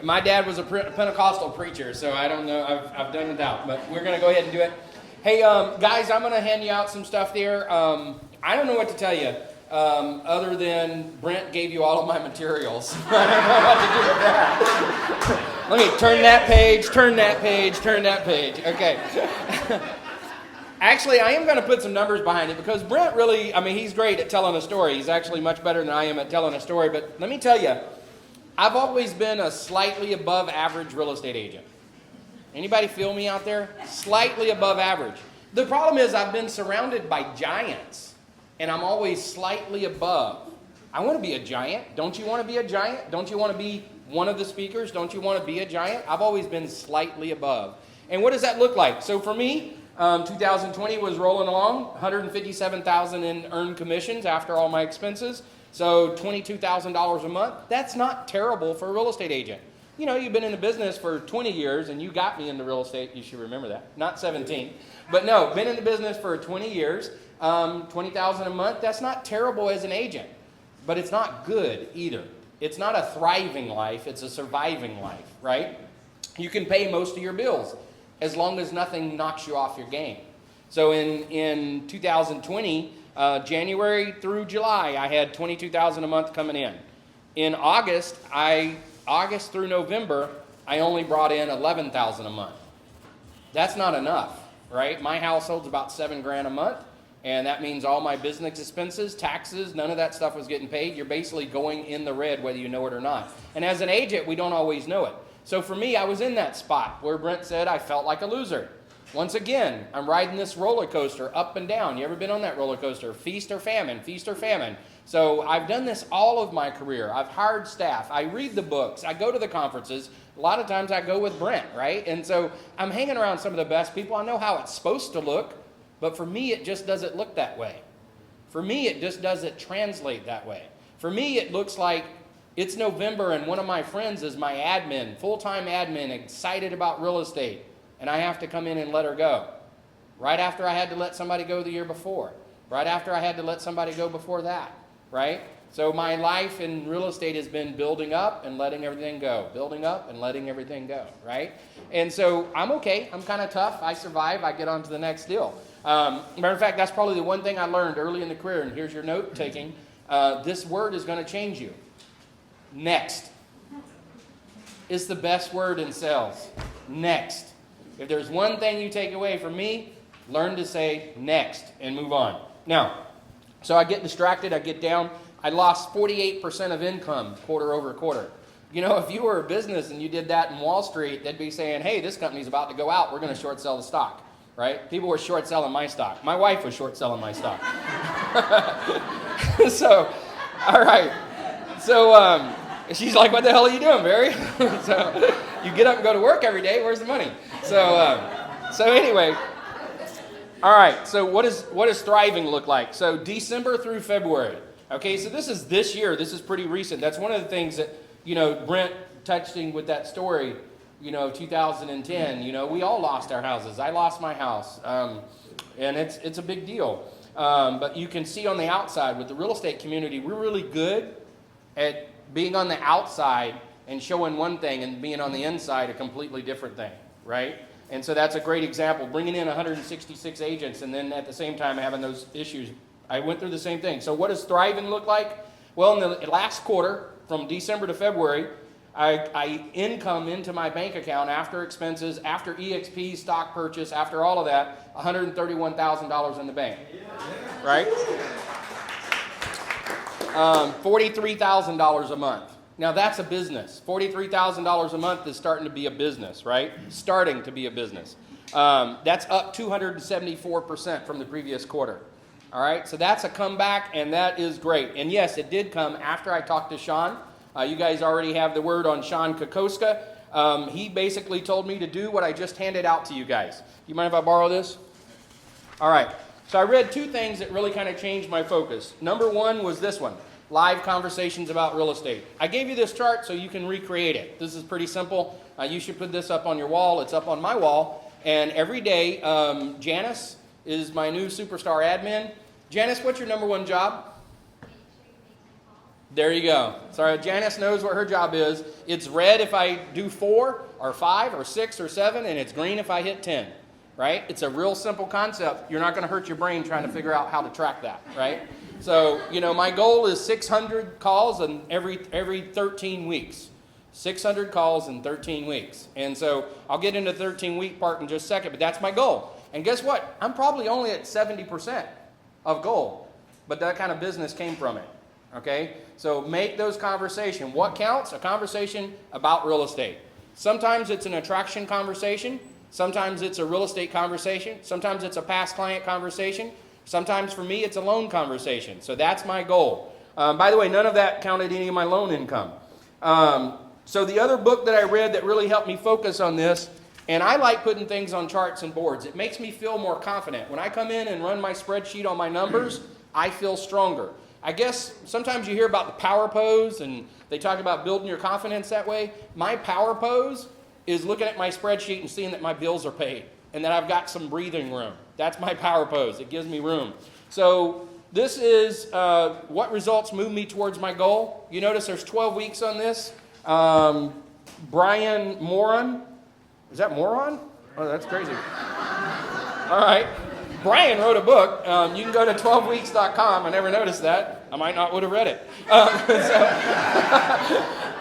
My dad was a Pentecostal preacher, so I don't know. I've done without, but we're going to go ahead and do it. Hey, guys, I'm going to hand you out some stuff there. I don't know what to tell you other than Brent gave you all of my materials. I don't know what to do with that. Let me turn that page, turn that page, turn that page. Okay. Actually, I am going to put some numbers behind it because Brent really, I mean, he's great at telling a story. He's actually much better than I am at telling a story. But let me tell you, I've always been a slightly above average real estate agent. Anybody feel me out there? Slightly above average. The problem is I've been surrounded by giants, and I'm always slightly above. I want to be a giant. Don't you want to be a giant? Don't you want to be one of the speakers? Don't you want to be a giant? I've always been slightly above. And what does that look like? So for me, 2020 was rolling along, $157,000 in earned commissions after all my expenses. So $22,000 a month. That's not terrible for a real estate agent. You know, you've been in the business for 20 years and you got me into real estate. You should remember that. Not 17. But no, been in the business for 20 years. $20,000 a month. That's not terrible as an agent. But it's not good either. It's not a thriving life. It's a surviving life, right? You can pay most of your bills as long as nothing knocks you off your game. So in 2020, January through July, I had $22,000 a month coming in. In August through November, I only brought in $11,000 a month. That's not enough, right? My household's about $7,000 a month, and that means all my business expenses, taxes, none of that stuff was getting paid. You're basically going in the red whether you know it or not. And as an agent, we don't always know it. So for me, I was in that spot where Brent said I felt like a loser. Once again, I'm riding this roller coaster up and down. You ever been on that roller coaster? Feast or famine, feast or famine. So I've done this all of my career. I've hired staff. I read the books. I go to the conferences. A lot of times I go with Brent, right? And so I'm hanging around some of the best people. I know how it's supposed to look, but for me, it just doesn't look that way. For me, it just doesn't translate that way. For me, it looks like it's November and one of my friends is my admin, full-time admin, excited about real estate, and I have to come in and let her go. Right after I had to let somebody go the year before. Right after I had to let somebody go before that, right? So my life in real estate has been building up and letting everything go. Building up and letting everything go, right? And so I'm okay. I'm kind of tough. I survive. I get on to the next deal. Matter of fact, that's probably the one thing I learned early in the career, and here's your note taking. This word is going to change you. Next. It's the best word in sales. Next. If there's one thing you take away from me, learn to say next and move on. Now, so I get distracted, I get down. I lost 48% of income quarter over quarter. You know, if you were a business and you did that in Wall Street, they'd be saying, hey, this company's about to go out. We're going to short sell the stock, right? People were short selling my stock. My wife was short selling my stock. So, all right. So she's like, what the hell are you doing, Barry? So you get up and go to work every day. Where's the money? So anyway, all right. So what does thriving look like? So December through February. Okay, so this is this year. This is pretty recent. That's one of the things that, you know, Brent touching with that story, you know, 2010. You know, we all lost our houses. I lost my house, and it's a big deal. But you can see on the outside with the real estate community, we're really good at being on the outside and showing one thing and being on the inside a completely different thing, right? And so that's a great example, bringing in 166 agents and then at the same time having those issues. I went through the same thing. So what does thriving look like? Well, in the last quarter, from December to February, I income into my bank account after expenses, after EXP, stock purchase, after all of that, $131,000 in the bank, right? $43,000 a month. Now that's a business. $43,000 a month is starting to be a business, right? Starting to be a business. That's up 274% from the previous quarter. All right, so that's a comeback, and that is great. And yes, it did come after I talked to Sean. You guys already have the word on Sean Kokoska. He basically told me to do what I just handed out to you guys. You mind if I borrow this? All right, so I read two things that really kind of changed my focus. Number one was this one, live conversations about real estate. I gave you this chart so you can recreate it. This is pretty simple. You should put this up on your wall. It's up on my wall. And every day, Janice is my new superstar admin. Janice, what's your number one job? There you go. Sorry, Janice knows what her job is. It's red if I do 4 or 5 or 6 or 7, and it's green if I hit 10, right? It's a real simple concept. You're not going to hurt your brain trying to figure out how to track that, right? So, you know, my goal is 600 calls in every 13 weeks. 600 calls in 13 weeks. And so I'll get into the 13-week part in just a second, but that's my goal. And guess what? I'm probably only at 70% of goal, but that kind of business came from it, okay? So make those conversations. What counts? A conversation about real estate. Sometimes it's an attraction conversation. Sometimes it's a real estate conversation. Sometimes it's a past client conversation. Sometimes for me, it's a loan conversation. So that's my goal. By the way, none of that counted any of my loan income. So the other book that I read that really helped me focus on this, and I like putting things on charts and boards. It makes me feel more confident. When I come in and run my spreadsheet on my numbers, I feel stronger. I guess sometimes you hear about the power pose, and they talk about building your confidence that way. My power pose is looking at my spreadsheet and seeing that my bills are paid and that I've got some breathing room. That's my power pose. It gives me room. So this is what results move me towards my goal. You notice there's 12 weeks on this. Brian Moran. Is that moron? Oh, that's crazy. All right. Brian wrote a book. You can go to 12weeks.com. I never noticed that. I might not would have read it.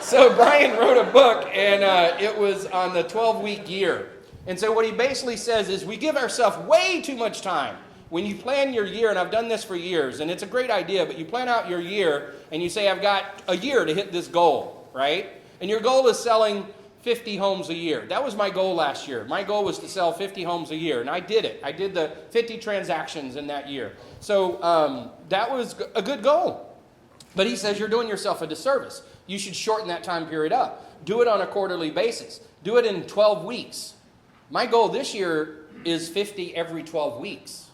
So Brian wrote a book, and it was on the 12-week year. And so what he basically says is we give ourselves way too much time. When you plan your year, and I've done this for years, and it's a great idea, but you plan out your year, and you say, I've got a year to hit this goal, right? And your goal is selling 50 homes a year. That was my goal last year. My goal was to sell 50 homes a year, and I did it. I did the 50 transactions in that year. So that was a good goal. But he says you're doing yourself a disservice. You should shorten that time period up. Do it on a quarterly basis. Do it in 12 weeks. My goal this year is 50 every 12 weeks.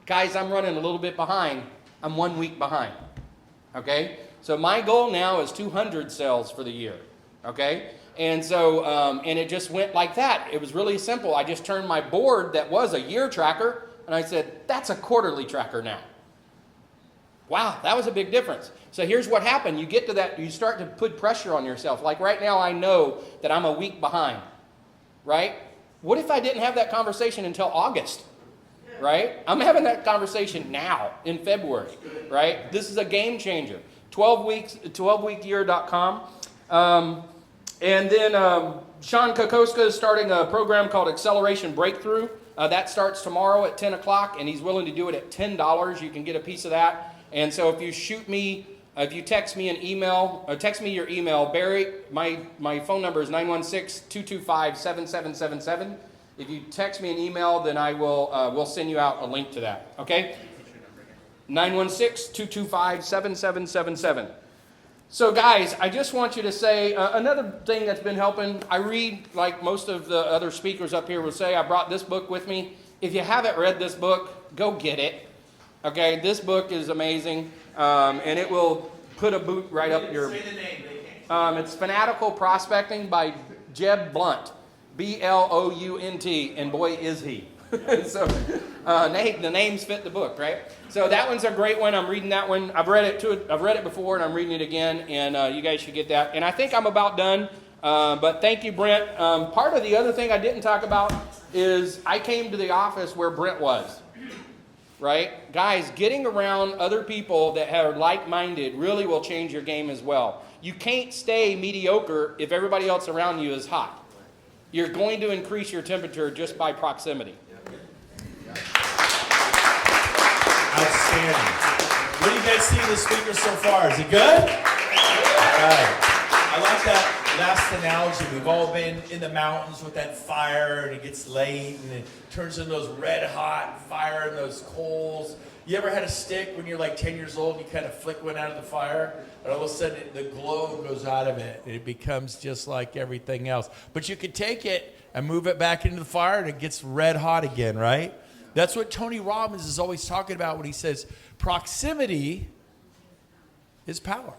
Guys, I'm running a little bit behind. I'm 1 week behind. Okay? So my goal now is 200 sales for the year. Okay? And so, and it just went like that. It was really simple. I just turned my board that was a year tracker, and I said, that's a quarterly tracker now. Wow, that was a big difference. So here's what happened. You get to that, you start to put pressure on yourself. Like right now, I know that I'm a week behind. Right? What if I didn't have that conversation until August? Right? I'm having that conversation now in February, right? This is a game changer. 12weekyear.com. And then Sean Kokoska is starting a program called Acceleration Breakthrough. That starts tomorrow at 10 o'clock, and he's willing to do it at $10. You can get a piece of that. And so if you if you text me an email, or text me your email, Barry, my phone number is 916-225-7777. If you text me an email, then I will we'll send you out a link to that. Okay? 916-225-7777. So guys, I just want you to say another thing that's been helping. I read, like most of the other speakers up here will say, I brought this book with me. If you haven't read this book, go get it. Okay? This book is amazing, and it will put a boot right up your... Say the name. It's Fanatical Prospecting by Jeb Blunt. Blount, and boy is he. So the names fit the book, right? So that one's a great one. I'm reading that one. I've read it before, and I'm reading it again, and you guys should get that. And I think I'm about done. But thank you, Brent. Part of the other thing I didn't talk about is I came to the office where Brent was. Right? Guys, getting around other people that are like-minded really will change your game as well. You can't stay mediocre if everybody else around you is hot. You're going to increase your temperature just by proximity. Outstanding. What do you guys see of the speaker so far? Is it good? All right. I like that last analogy. We've all been in the mountains with that fire, and it gets late, and it turns into those red hot fire and those coals. You ever had a stick when you're like 10 years old and you kind of flick one out of the fire, and all of a sudden the glow goes out of it, and it becomes just like everything else. But you can take it and move it back into the fire, and it gets red hot again, right? That's what Tony Robbins is always talking about when he says proximity is power.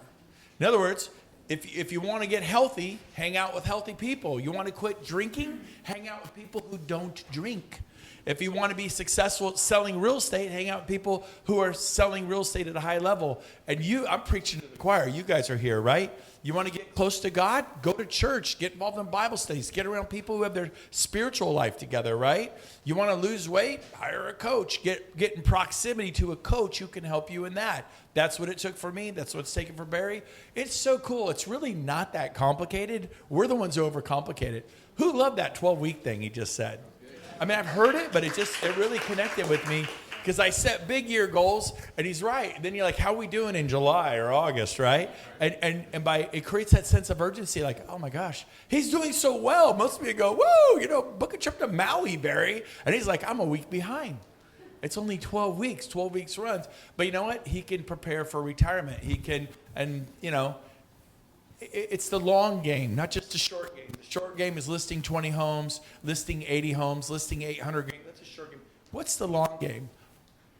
In other words, if you want to get healthy, hang out with healthy people. You want to quit drinking, hang out with people who don't drink. If you want to be successful at selling real estate, hang out with people who are selling real estate at a high level. And I'm preaching to the choir. You guys are here, right? You want to get close to God? Go to church. Get involved in Bible studies. Get around people who have their spiritual life together, right? You want to lose weight? Hire a coach. Get in proximity to a coach who can help you in that. That's what it took for me. That's what it's taken for Barry. It's so cool. It's really not that complicated. We're the ones who overcomplicate it. Who loved that 12-week thing he just said? I mean, I've heard it, but it really connected with me because I set big year goals, and he's right. And then you're like, how are we doing in July or August, right? And it creates that sense of urgency, like, oh my gosh, he's doing so well. Most of you go, woo, book a trip to Maui, Barry. And he's like, I'm a week behind. It's only 12 weeks, 12 weeks runs. But you know what? He can prepare for retirement. He can, it's the long game, not just the short game. The short game is listing 20 homes, listing 80 homes, listing 800 games. That's a short game. What's the long game?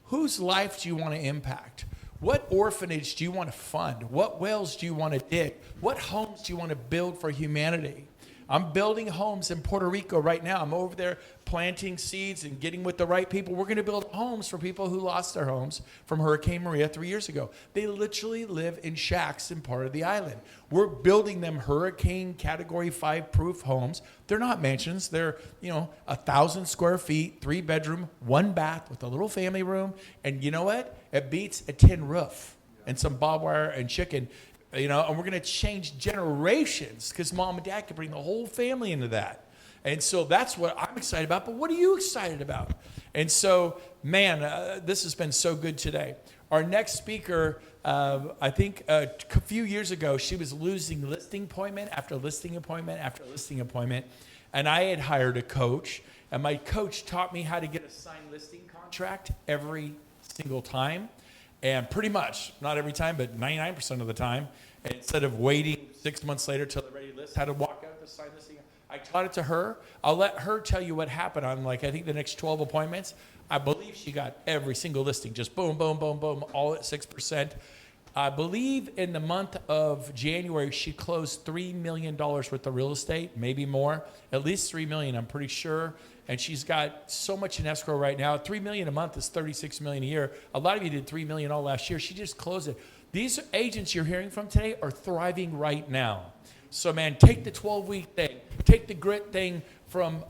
Whose life do you want to impact? What orphanage do you want to fund? What wells do you want to dig? What homes do you want to build for humanity? I'm building homes in Puerto Rico right now. I'm over there planting seeds and getting with the right people. We're going to build homes for people who lost their homes from Hurricane Maria 3 years ago. They literally live in shacks in part of the island. We're building them hurricane category 5 proof homes. They're not mansions. They're, 1,000 square feet, 3-bedroom, 1 bath with a little family room. And you know what? It beats a tin roof and some barbed wire and chicken. And we're going to change generations because mom and dad can bring the whole family into that. And so that's what I'm excited about. But what are you excited about? And so, man, this has been so good today. Our next speaker, I think a few years ago, she was losing listing appointment after listing appointment after listing appointment. And I had hired a coach. And my coach taught me how to get a signed listing contract every single time. And pretty much, not every time, but 99% of the time, instead of waiting 6 months later till they're ready to list, how to walk out to sign this thing. I taught it to her. I'll let her tell you what happened on, I think the next 12 appointments. I believe she got every single listing, just boom, boom, boom, boom, all at 6%. I believe in the month of January, she closed $3 million worth of real estate, maybe more, at least $3 million, I'm pretty sure. And she's got so much in escrow right now. $3 million a month is $36 million a year. A lot of you did $3 million all last year. She just closed it. These agents you're hearing from today are thriving right now. So, man, take the 12-week thing. Take the grit thing from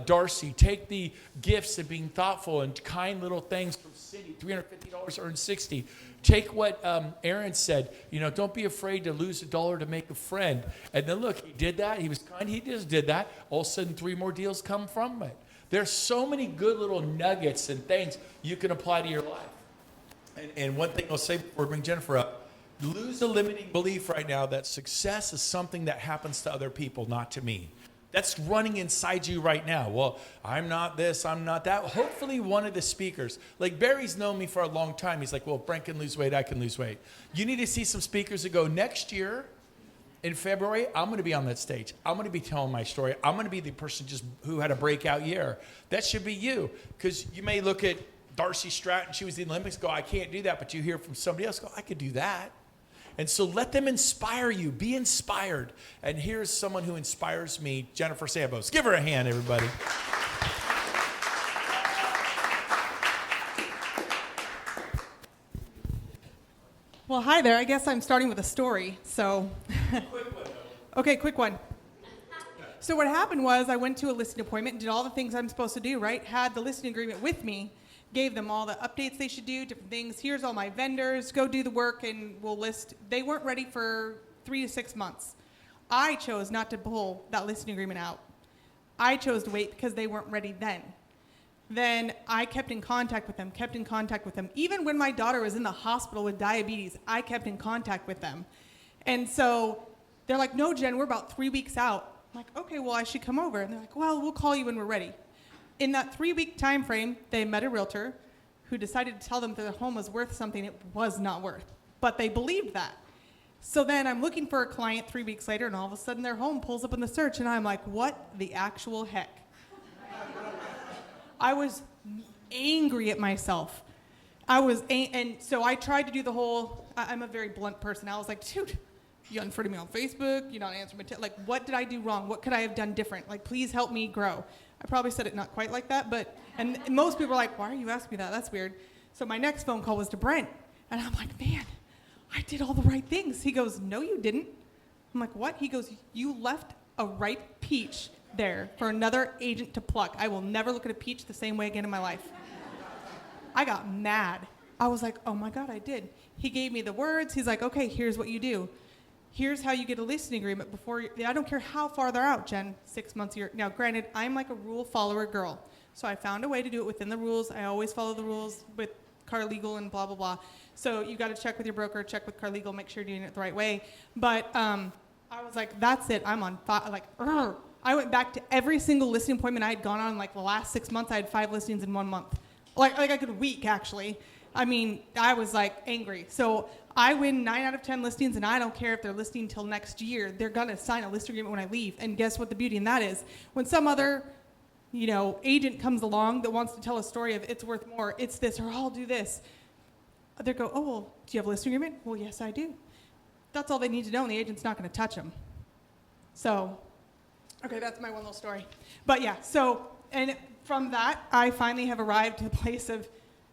Darcy. Take the gifts and being thoughtful and kind little things from Cindy. $350 earned $60. Take what Aaron said. Don't be afraid to lose $1 to make a friend. And then look, he did that. He was kind. He just did that. All of a sudden, 3 more deals come from it. There's so many good little nuggets and things you can apply to your life. And one thing I'll say before I bring Jennifer up, lose a limiting belief right now that success is something that happens to other people, not to me. That's running inside you right now. Well, I'm not this, I'm not that. Hopefully one of the speakers, like Barry's known me for a long time. He's like, well, Brent can lose weight, I can lose weight. You need to see some speakers that go, next year in February, I'm going to be on that stage. I'm going to be telling my story. I'm going to be the person just who had a breakout year. That should be you. Because you may look at Darcy Stratton, she was in the Olympics, go, I can't do that. But you hear from somebody else, go, I could do that. And so let them inspire you. Be inspired. And here's someone who inspires me, Jennifer Sabos. Give her a hand, everybody. Well, hi there. I guess I'm starting with a story. So, Quick one, though. okay, quick one. So what happened was I went to a listing appointment, did all the things I'm supposed to do, right? Had the listing agreement with me, gave them all the updates they should do, different things. Here's all my vendors, go do the work and we'll list. They weren't ready for 3 to 6 months. I chose not to pull that listing agreement out. I chose to wait because they weren't ready then. Then I kept in contact with them. Even when my daughter was in the hospital with diabetes, I kept in contact with them. And so they're like, no, Jen, we're about 3 weeks out. I'm like, okay, well, I should come over. And they're like, well, we'll call you when we're ready. In that 3-week time frame, they met a realtor who decided to tell them that their home was worth something it was not worth. But they believed that. So then I'm looking for a client 3 weeks later, and all of a sudden their home pulls up in the search, and I'm like, what the actual heck? I was angry at myself. And so I tried to do the whole, I'm a very blunt person. I was like, dude, you unfriended me on Facebook, you're not answering my like, what did I do wrong? What could I have done different? Like, please help me grow. I probably said it not quite like that, and most people are like, why are you asking me that? That's weird. So my next phone call was to Brent, and I'm like, man, I did all the right things. He goes, no, you didn't. I'm like, what? He goes, you left a ripe peach there for another agent to pluck. I will never look at a peach the same way again in my life. I got mad. I was like, oh my God, I did. He gave me the words. He's like, okay, here's what you do. Here's how you get a listing agreement before I don't care how far they're out, Jen, 6 months, a year. Now, granted, I'm like a rule follower girl. So I found a way to do it within the rules. I always follow the rules with car legal and blah, blah, blah. So you got to check with your broker, check with car legal, make sure you're doing it the right way. But I was like, that's it. I'm on fire. Like, I went back to every single listing appointment I had gone on. Like the last 6 months, I had 5 listings in 1 month. Like I could a week, actually. I mean, I was like angry. So I win 9 out of 10 listings, and I don't care if they're listing until next year. They're going to sign a listing agreement when I leave. And guess what the beauty in that is? When some other, agent comes along that wants to tell a story of it's worth more, it's this, or I'll do this. They go, oh, well, do you have a listing agreement? Well, yes, I do. That's all they need to know, and the agent's not going to touch them. So Okay, that's my one little story. But yeah, so, and from that, I finally have arrived to the place of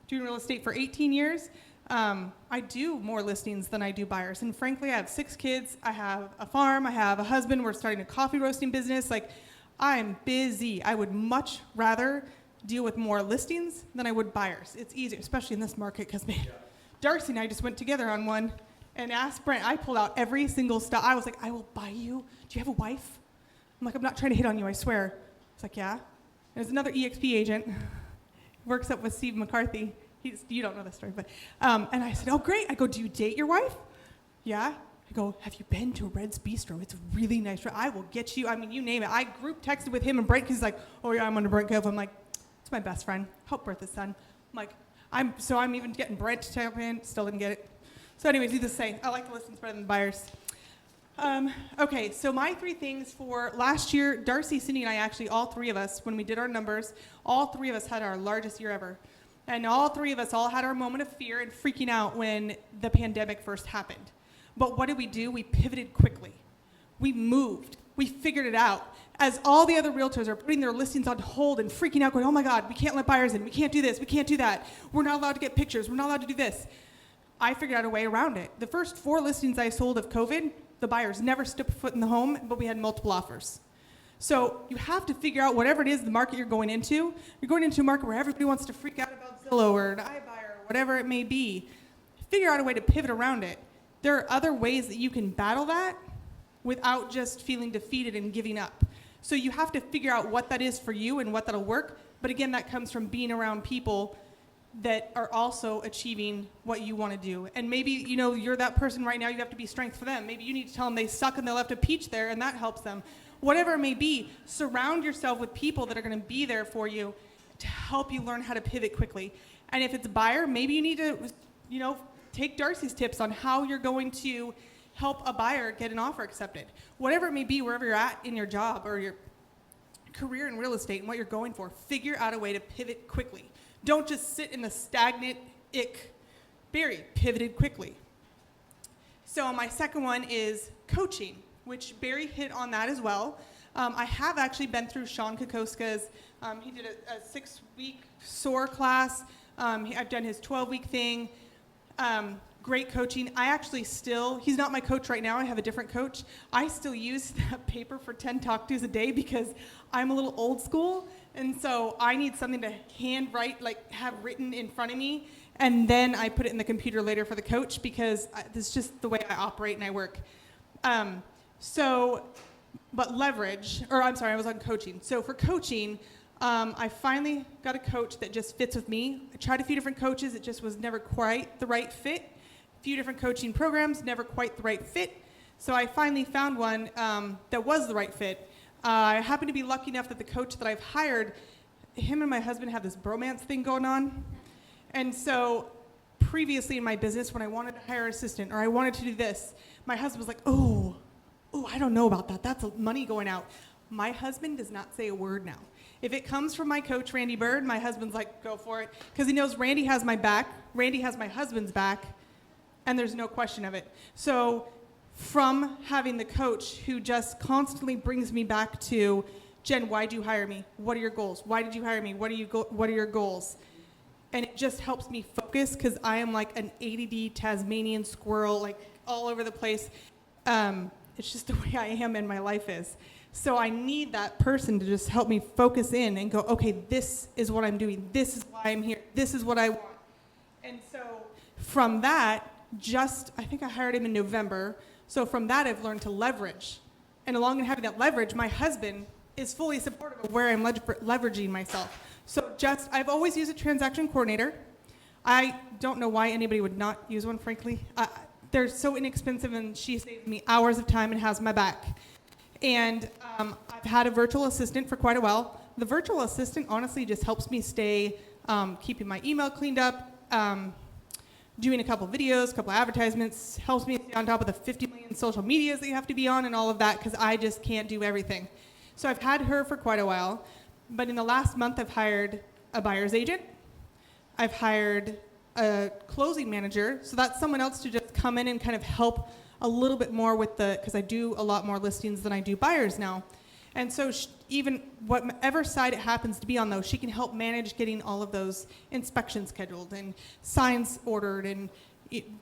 doing real estate for 18 years. I do more listings than I do buyers. And frankly, I have 6 kids. I have a farm. I have a husband. We're starting a coffee roasting business. Like, I'm busy. I would much rather deal with more listings than I would buyers. It's easier, especially in this market, because Darcy and I just went together on one and asked Brent. I pulled out every single stuff. I was like, I will buy you. Do you have a wife? I'm like, I'm not trying to hit on you, I swear. It's like, yeah. And there's another EXP agent, works up with Steve McCarthy. You don't know this story, but, and I said, oh, great. I go, do you date your wife? Yeah. I go, have you been to Red's Bistro? It's a really nice restaurant. I will get you, I mean, you name it. I group texted with him and Brent, because he's like, oh yeah, I'm under Brent Gove. I'm like, it's my best friend. Help birth his son. I'm like, I'm even getting Brent to tap in, still didn't get it. So anyways, needless to say, I like the listings better than the buyers. Okay, so my 3 things for last year, Darcy, Cindy, and I actually, all 3 of us, when we did our numbers, all 3 of us had our largest year ever. And all 3 of us all had our moment of fear and freaking out when the pandemic first happened. But what did we do? We pivoted quickly. We moved. We figured it out. As all the other realtors are putting their listings on hold and freaking out, going, oh my God, we can't let buyers in. We can't do this. We can't do that. We're not allowed to get pictures. We're not allowed to do this. I figured out a way around it. The first 4 listings I sold of COVID, the buyers never stepped foot in the home, but we had multiple offers. So you have to figure out whatever it is, the market you're going into. You're going into a market where everybody wants to freak out about Zillow or an iBuyer or whatever it may be. Figure out a way to pivot around it. There are other ways that you can battle that without just feeling defeated and giving up. So you have to figure out what that is for you and what that'll work. But again, that comes from being around people that are also achieving what you want to do. And maybe, you're that person right now, you have to be strength for them. Maybe you need to tell them they suck and they left a peach there, and that helps them. Whatever it may be, surround yourself with people that are going to be there for you to help you learn how to pivot quickly. And if it's a buyer, maybe you need to, take Darcy's tips on how you're going to help a buyer get an offer accepted. Whatever it may be, wherever you're at in your job or your career in real estate and what you're going for, figure out a way to pivot quickly. Don't just sit in the stagnant ick. Barry pivoted quickly. So my second one is coaching, which Barry hit on that as well. I have actually been through Sean Kokoska's, he did a 6-week SOAR class. I've done his 12-week thing. Great coaching. I actually he's not my coach right now. I have a different coach. I still use that paper for 10 talk-tos a day because I'm a little old school. And so I need something to handwrite, have written in front of me. And then I put it in the computer later for the coach because this is just the way I operate and I work. But leverage, I was on coaching. So for coaching, I finally got a coach that just fits with me. I tried a few different coaches. It just was never quite the right fit. A few different coaching programs, never quite the right fit. So I finally found one that was the right fit. I happen to be lucky enough that the coach that I've hired, him and my husband have this bromance thing going on. And so previously in my business, when I wanted to hire an assistant or I wanted to do this, my husband was like, oh, I don't know about that. That's money going out. My husband does not say a word now. If it comes from my coach, Randy Bird, my husband's like, go for it. Because he knows Randy has my back, Randy has my husband's back, and there's no question of it. So from having the coach who just constantly brings me back to, Jen, why did you hire me? What are your goals? Why did you hire me? What are your goals? And it just helps me focus because I am like an ADD Tasmanian squirrel, like all over the place. It's just the way I am and my life is. So I need that person to just help me focus in and go, okay, this is what I'm doing. This is why I'm here. This is what I want. And so from that, I think I hired him in November. So from that, I've learned to leverage. And along in having that leverage, my husband is fully supportive of where I'm leveraging myself. So I've always used a transaction coordinator. I don't know why anybody would not use one, frankly. They're so inexpensive, and she saves me hours of time and has my back. And I've had a virtual assistant for quite a while. The virtual assistant honestly just helps me stay keeping my email cleaned up, doing a couple videos, a couple advertisements, helps me stay on top of the 50 million social medias that you have to be on and all of that because I just can't do everything. So I've had her for quite a while. But in the last month, I've hired a buyer's agent. I've hired a closing manager. So that's someone else to just come in and kind of help a little bit more with because I do a lot more listings than I do buyers now. And so even whatever side it happens to be on, though, she can help manage getting all of those inspections scheduled and signs ordered and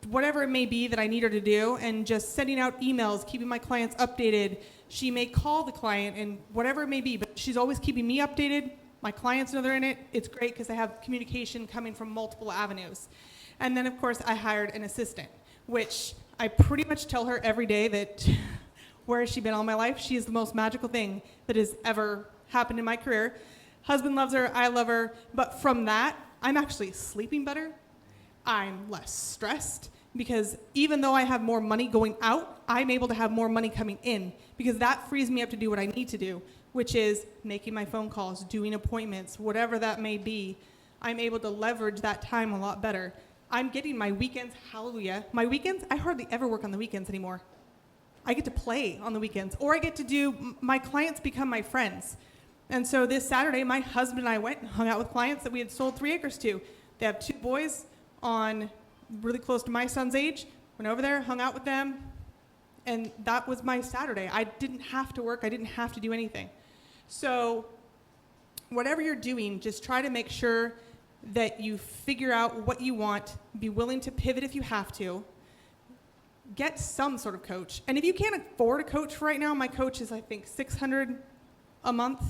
whatever it may be that I need her to do, and just sending out emails, keeping my clients updated. She may call the client and whatever it may be, but she's always keeping me updated. My clients know they're in it. It's great because I have communication coming from multiple avenues. And then, of course, I hired an assistant, which I pretty much tell her every day that where has she been all my life? She is the most magical thing that has ever happened in my career. Husband loves her, I love her, but from that, I'm actually sleeping better. I'm less stressed because even though I have more money going out, I'm able to have more money coming in because that frees me up to do what I need to do, which is making my phone calls, doing appointments, whatever that may be. I'm able to leverage that time a lot better. I'm getting my weekends, hallelujah. My weekends, I hardly ever work on the weekends anymore. I get to play on the weekends, or I get to do, my clients become my friends. And so this Saturday, my husband and I went and hung out with clients that we had sold 3 acres to. They have 2 boys on really close to my son's age. Went over there, hung out with them, and that was my Saturday. I didn't have to work. I didn't have to do anything. So whatever you're doing, just try to make sure that you figure out what you want, be willing to pivot if you have to, get some sort of coach. And if you can't afford a coach for right now, my coach is, I think, $600 a month.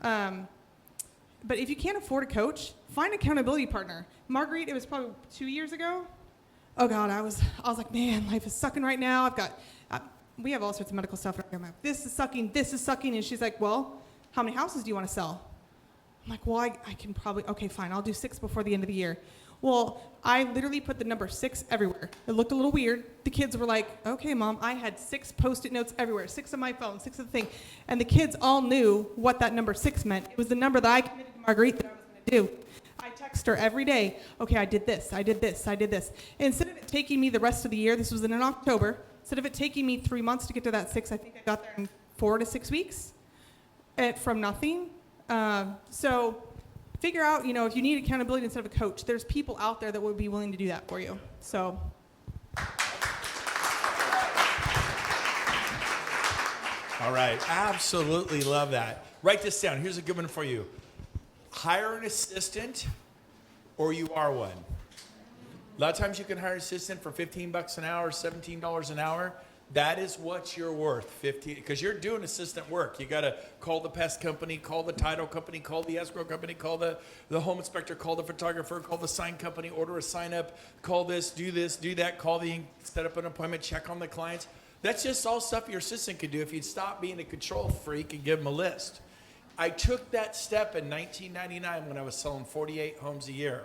But if you can't afford a coach, find an accountability partner. Marguerite, it was probably 2 years ago. Oh God, I was like, man, life is sucking right now. We have all sorts of medical stuff. I'm like, this is sucking. And she's like, well, how many houses do you want to sell? I'm like, well, I can probably, okay, fine. I'll do 6 before the end of the year. Well, I literally put the number 6 everywhere. It looked a little weird. The kids were like, okay, Mom. I had 6 Post-it notes everywhere, 6 on my phone, 6 of the thing. And the kids all knew what that number 6 meant. It was the number that I committed to Marguerite that I was going to do. I text her every day, okay, I did this. Instead of it taking me the rest of the year, this was in October, instead of it taking me 3 months to get to that 6, I think I got there in 4 to 6 weeks from nothing. So figure out, if you need accountability instead of a coach, there's people out there that would be willing to do that for you. So. All right. Absolutely love that. Write this down. Here's a good one for you. Hire an assistant or you are one. A lot of times you can hire an assistant for $15 an hour, $17 an hour. That is what you're worth, 15, because you're doing assistant work. You got to call the pest company, call the title company, call the escrow company, call the home inspector, call the photographer, call the sign company, order a sign up, call this, do that, set up an appointment, check on the clients. That's just all stuff your assistant could do if you'd stop being a control freak and give them a list. I took that step in 1999 when I was selling 48 homes a year.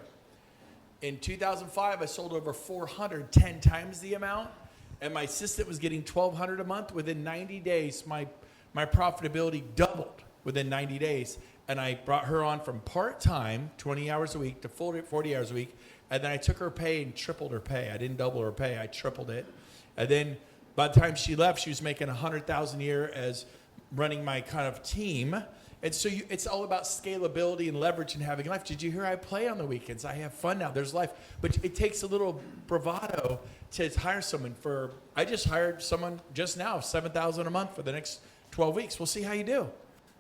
In 2005, I sold over 400, 10 times the amount. And my assistant was getting $1,200 a month. Within 90 days, my profitability doubled within 90 days. And I brought her on from part-time, 20 hours a week, to 40 hours a week. And then I took her pay and tripled her pay. I didn't double her pay. I tripled it. And then by the time she left, she was making $100,000 a year as running my kind of team. And so it's all about scalability and leverage and having life. Did you hear I play on the weekends? I have fun now. There's life. But it takes a little bravado to hire someone I just hired someone just now, $7,000 a month for the next 12 weeks. We'll see how you do.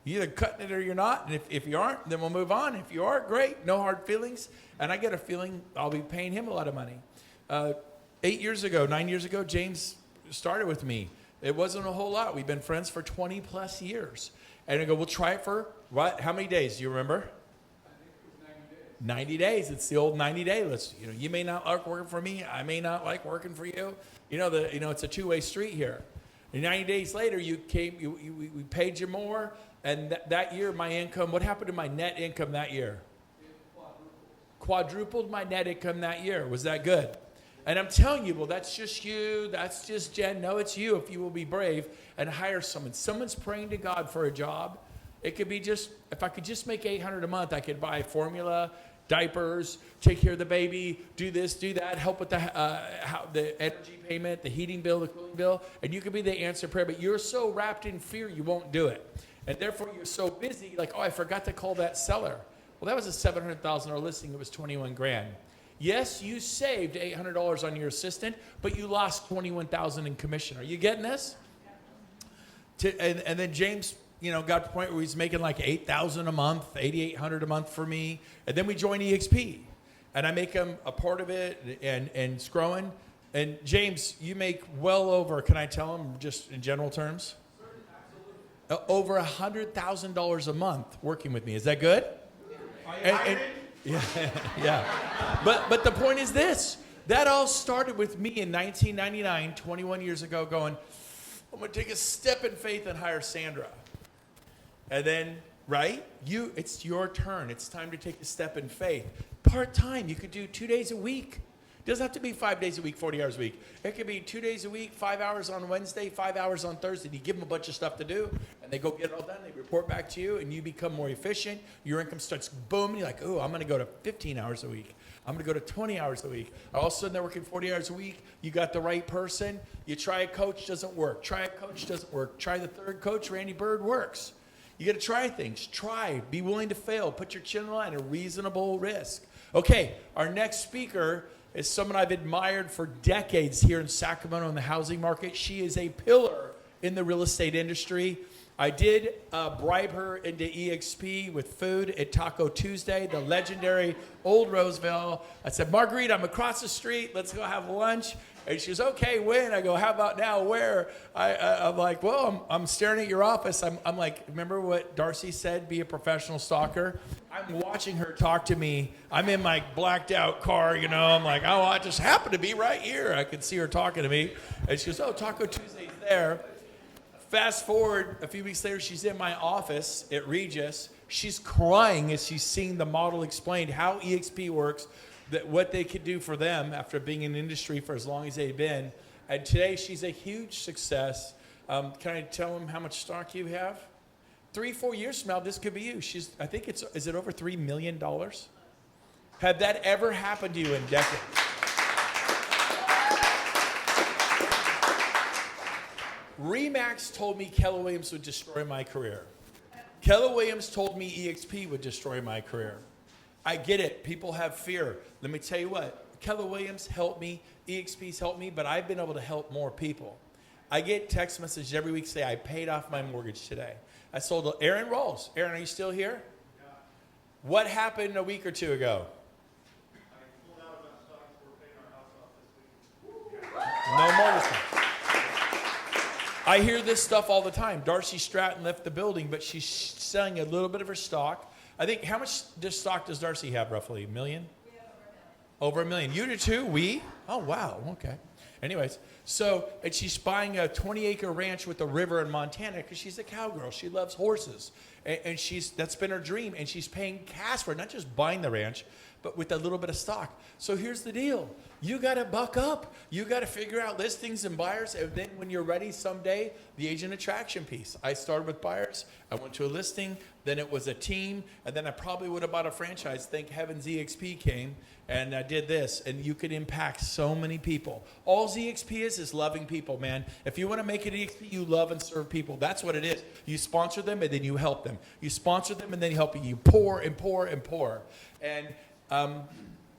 You're either cutting it or you're not. And if you aren't, then we'll move on. If you are, great. No hard feelings. And I get a feeling I'll be paying him a lot of money. 9 years ago, James started with me. It wasn't a whole lot. We've been friends for 20 plus years. And I go, we'll try it for what? How many days? Do you remember? I think it was 90 days. It's the old 90-day list. You may not like working for me. I may not like working for you. It's a two-way street here. And 90 days later, we paid you more. And that year, my income, what happened to my net income that year? It Quadrupled my net income that year. Was that good? And I'm telling you, well, that's just you. That's just Jen. No, it's you if you will be brave and hire someone. Someone's praying to God for a job. It could be if I could just make $800 a month, I could buy formula, diapers, take care of the baby, do this, do that, help with the energy payment, the heating bill, the cooling bill. And you could be the answer prayer, but you're so wrapped in fear, you won't do it. And therefore, you're so busy, like, I forgot to call that seller. Well, that was a $700,000 listing. It was $21,000. Yes, you saved $800 on your assistant, but you lost $21,000 in commission. Are you getting this? And then James got to the point where he's making like $8,000 a month, $8,800 a month for me. And then we join EXP. And I make him a part of it, and it's growing. And James, you make well over, can I tell him just in general terms? Over $100,000 a month working with me. Is that good? Yeah. But the point is this. That all started with me in 1999, 21 years ago, going, I'm going to take a step in faith and hire Sandra. And then, right? It's your turn. It's time to take a step in faith. Part-time. You could do 2 days a week. It doesn't have to be 5 days a week, 40 hours a week. It could be 2 days a week, 5 hours on Wednesday, 5 hours on Thursday. You give them a bunch of stuff to do, and they go get it all done. They report back to you, and you become more efficient. Your income starts booming. You're like, oh, I'm going to go to 15 hours a week. I'm going to go to 20 hours a week. All of a sudden, they're working 40 hours a week. You got the right person. You try a coach, doesn't work. Try a coach, doesn't work. Try the third coach, Randy Bird, works. You got to try things. Try. Be willing to fail. Put your chin on the line. A reasonable risk. Okay, our next speaker is someone I've admired for decades here in Sacramento in the housing market. She is a pillar in the real estate industry. I did bribe her into EXP with food at Taco Tuesday, the legendary Old Roseville. I said, Marguerite, I'm across the street. Let's go have lunch. And she goes, okay, when? I go, how about now? Where? I'm like, well, I'm staring at your office. I'm like, remember what Darcy said, be a professional stalker? I'm watching her talk to me. I'm in my blacked out car, I'm like, oh, I just happened to be right here. I could see her talking to me. And she goes, oh, Taco Tuesday's there. Fast forward, a few weeks later, she's in my office at Regis. She's crying as she's seeing the model explained, how EXP works, that what they could do for them after being in the industry for as long as they've been. And today, she's a huge success. Can I tell them how much stock you have? 3-4 years from now, this could be you. I think is it over $3 million? Had that ever happened to you in decades? Remax told me Keller Williams would destroy my career. Keller Williams told me EXP would destroy my career. I get it. People have fear. Let me tell you what. Keller Williams helped me. EXP's helped me, but I've been able to help more people. I get text messages every week say, I paid off my mortgage today. I sold Aaron Rawls. Aaron, are you still here? Yeah. What happened a week or two ago? I pulled out of that stock. We're paying our house off this week. No mortgage. I hear this stuff all the time. Darcy Stratton left the building, but she's selling a little bit of her stock. I think, how much stock does Darcy have roughly? $1 million? We have over $1 million. You do too? We? Oh, wow. Okay. Anyways, and she's buying a 20-acre ranch with a river in Montana because she's a cowgirl. She loves horses. And that's been her dream. And she's paying cash for it, not just buying the ranch, but with a little bit of stock. So here's the deal. You got to buck up. You got to figure out listings and buyers. And then when you're ready someday, the agent attraction piece. I started with buyers. I went to a listing. Then it was a team. And then I probably would have bought a franchise. Thank heavens EXP came. And I did this. And you could impact so many people. All EXP is loving people, man. If you want to make it EXP, you love and serve people. That's what it is. You sponsor them and then you help them. You sponsor them and then you help them. You pour and pour and pour. And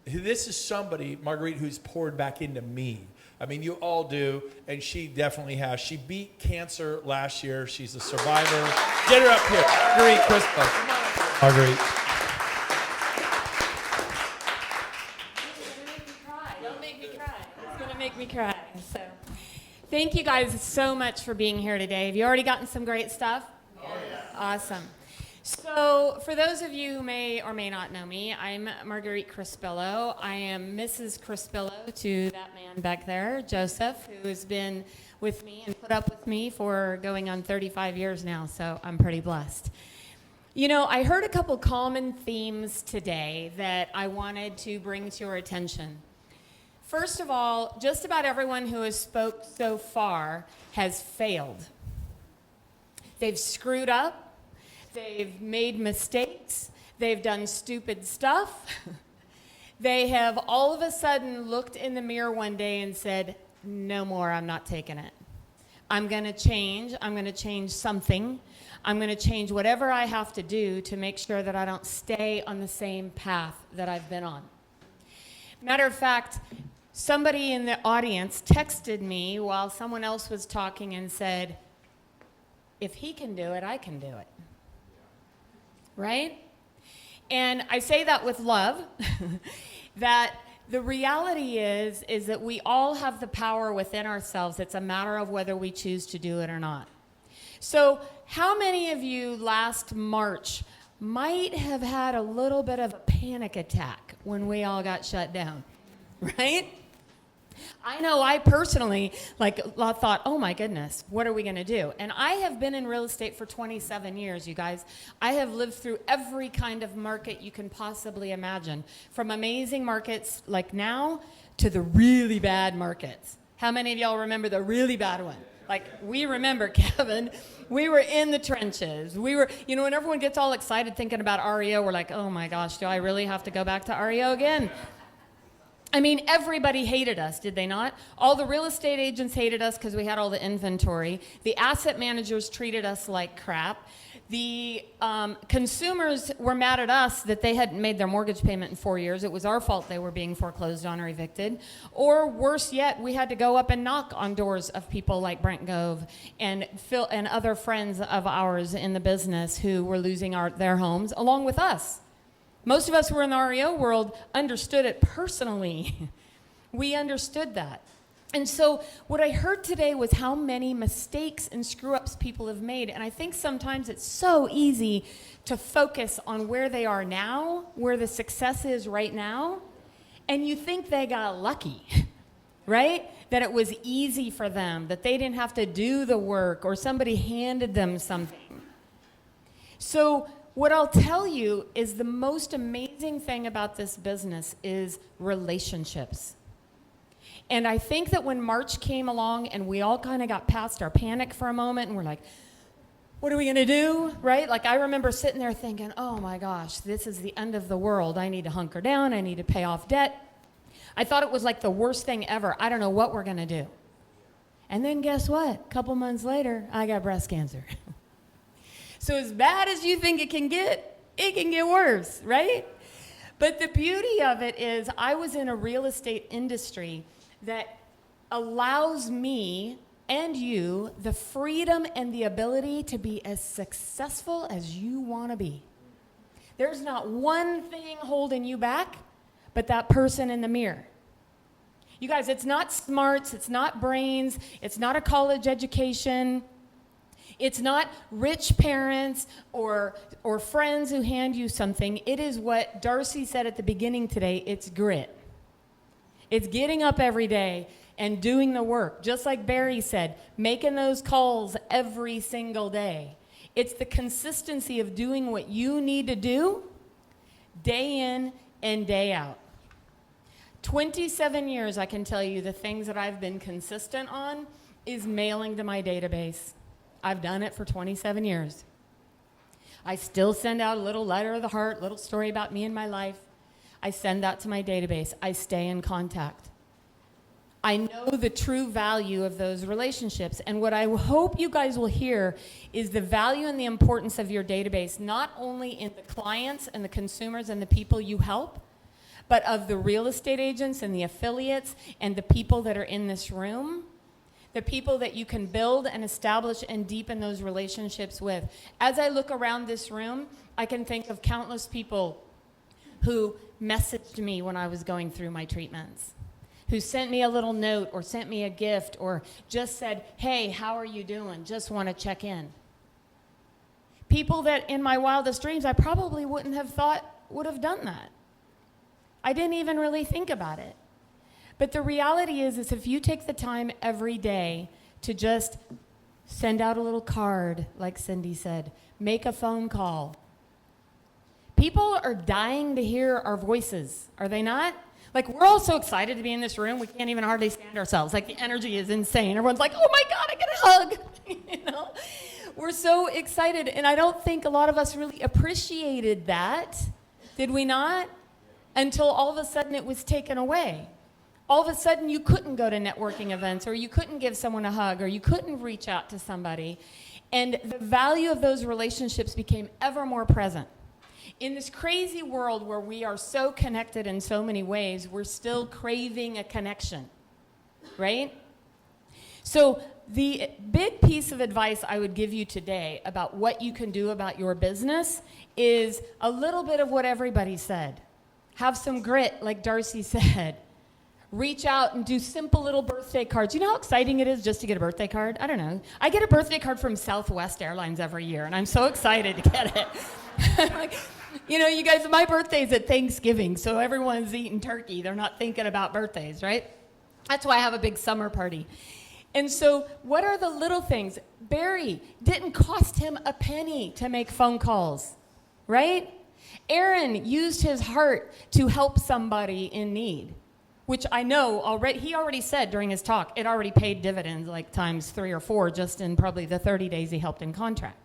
this is somebody, Marguerite, who's poured back into me. I mean, you all do, and she definitely has. She beat cancer last year. She's a survivor. Get her up here. Marguerite Crespillo. Come on up here. Marguerite. Don't make me cry. It's going to make me cry. So, thank you guys so much for being here today. Have you already gotten some great stuff? Oh, yeah. Awesome. So, for those of you who may or may not know me, I'm Marguerite Crespillo. I am Mrs. Crespillo to that man back there, Joseph, who has been with me and put up with me for going on 35 years now, so I'm pretty blessed. You know, I heard a couple common themes today that I wanted to bring to your attention. First of all, just about everyone who has spoke so far has failed. They've screwed up. They've made mistakes. They've done stupid stuff. They have all of a sudden looked in the mirror one day and said, no more, I'm not taking it. I'm going to change. I'm going to change something. I'm going to change whatever I have to do to make sure that I don't stay on the same path that I've been on. Matter of fact, somebody in the audience texted me while someone else was talking and said, if he can do it, I can do it. Right? And I say that with love, that the reality is that we all have the power within ourselves. It's a matter of whether we choose to do it or not. So how many of you last March might have had a little bit of a panic attack when we all got shut down, right? I know I personally thought, oh my goodness, what are we going to do? And I have been in real estate for 27 years, you guys. I have lived through every kind of market you can possibly imagine, from amazing markets like now to the really bad markets. How many of y'all remember the really bad one? Like, we remember, Kevin, we were in the trenches. We were, you know, when everyone gets all excited thinking about REO, we're like, oh my gosh, do I really have to go back to REO again? I mean, everybody hated us, did they not? All the real estate agents hated us because we had all the inventory. The asset managers treated us like crap. The consumers were mad at us that they hadn't made their mortgage payment in 4 years. It was our fault they were being foreclosed on or evicted. Or worse yet, we had to go up and knock on doors of people like Brent Gove and Phil and other friends of ours in the business who were losing their homes along with us. Most of us who were in the REO world understood it personally. We understood that. And so what I heard today was how many mistakes and screw-ups people have made. And I think sometimes it's so easy to focus on where they are now, where the success is right now, and you think they got lucky, right? That it was easy for them, that they didn't have to do the work, or somebody handed them something. So what I'll tell you is the most amazing thing about this business is relationships. And I think that when March came along and we all kind of got past our panic for a moment and we're like, what are we going to do, right? Like, I remember sitting there thinking, oh my gosh, this is the end of the world. I need to hunker down. I need to pay off debt. I thought it was like the worst thing ever. I don't know what we're going to do. And then guess what? A couple months later, I got breast cancer. So as bad as you think it can get worse, right? But the beauty of it is I was in a real estate industry that allows me and you the freedom and the ability to be as successful as you want to be. There's not one thing holding you back but that person in the mirror. You guys, it's not smarts, it's not brains, it's not a college education. It's not rich parents or friends who hand you something. It is what Darcy said at the beginning today. It's grit. It's getting up every day and doing the work. Just like Barry said, making those calls every single day. It's the consistency of doing what you need to do day in and day out. 27 years, I can tell you, the things that I've been consistent on is mailing to my database. I've done it for 27 years. I still send out a little letter of the heart, little story about me and my life. I send that to my database. I stay in contact. I know the true value of those relationships. And what I hope you guys will hear is the value and the importance of your database, not only in the clients and the consumers and the people you help, but of the real estate agents and the affiliates and the people that are in this room. The people that you can build and establish and deepen those relationships with. As I look around this room, I can think of countless people who messaged me when I was going through my treatments, who sent me a little note or sent me a gift or just said, hey, how are you doing? Just want to check in. People that in my wildest dreams I probably wouldn't have thought would have done that. I didn't even really think about it. But the reality is if you take the time every day to just send out a little card, like Cindy said, make a phone call. People are dying to hear our voices, are they not? Like, we're all so excited to be in this room, we can't even hardly stand ourselves. Like, the energy is insane. Everyone's like, oh my God, I get a hug. You know? We're so excited, and I don't think a lot of us really appreciated that, did we not? Until all of a sudden it was taken away. All of a sudden you couldn't go to networking events, or you couldn't give someone a hug, or you couldn't reach out to somebody. And the value of those relationships became ever more present. In this crazy world where we are so connected in so many ways, we're still craving a connection, right? So the big piece of advice I would give you today about what you can do about your business is a little bit of what everybody said. Have some grit, like Darcy said. Reach out and do simple little birthday cards. You know how exciting it is just to get a birthday card? I don't know. I get a birthday card from Southwest Airlines every year, and I'm so excited to get it. Like, you know, you guys, my birthday's at Thanksgiving, so everyone's eating turkey. They're not thinking about birthdays, right? That's why I have a big summer party. And so what are the little things? Barry, didn't cost him a penny to make phone calls, right? Aaron used his heart to help somebody in need, which I know already, he already said during his talk, it already paid dividends like times 3 or 4 just in probably the 30 days he helped in contract.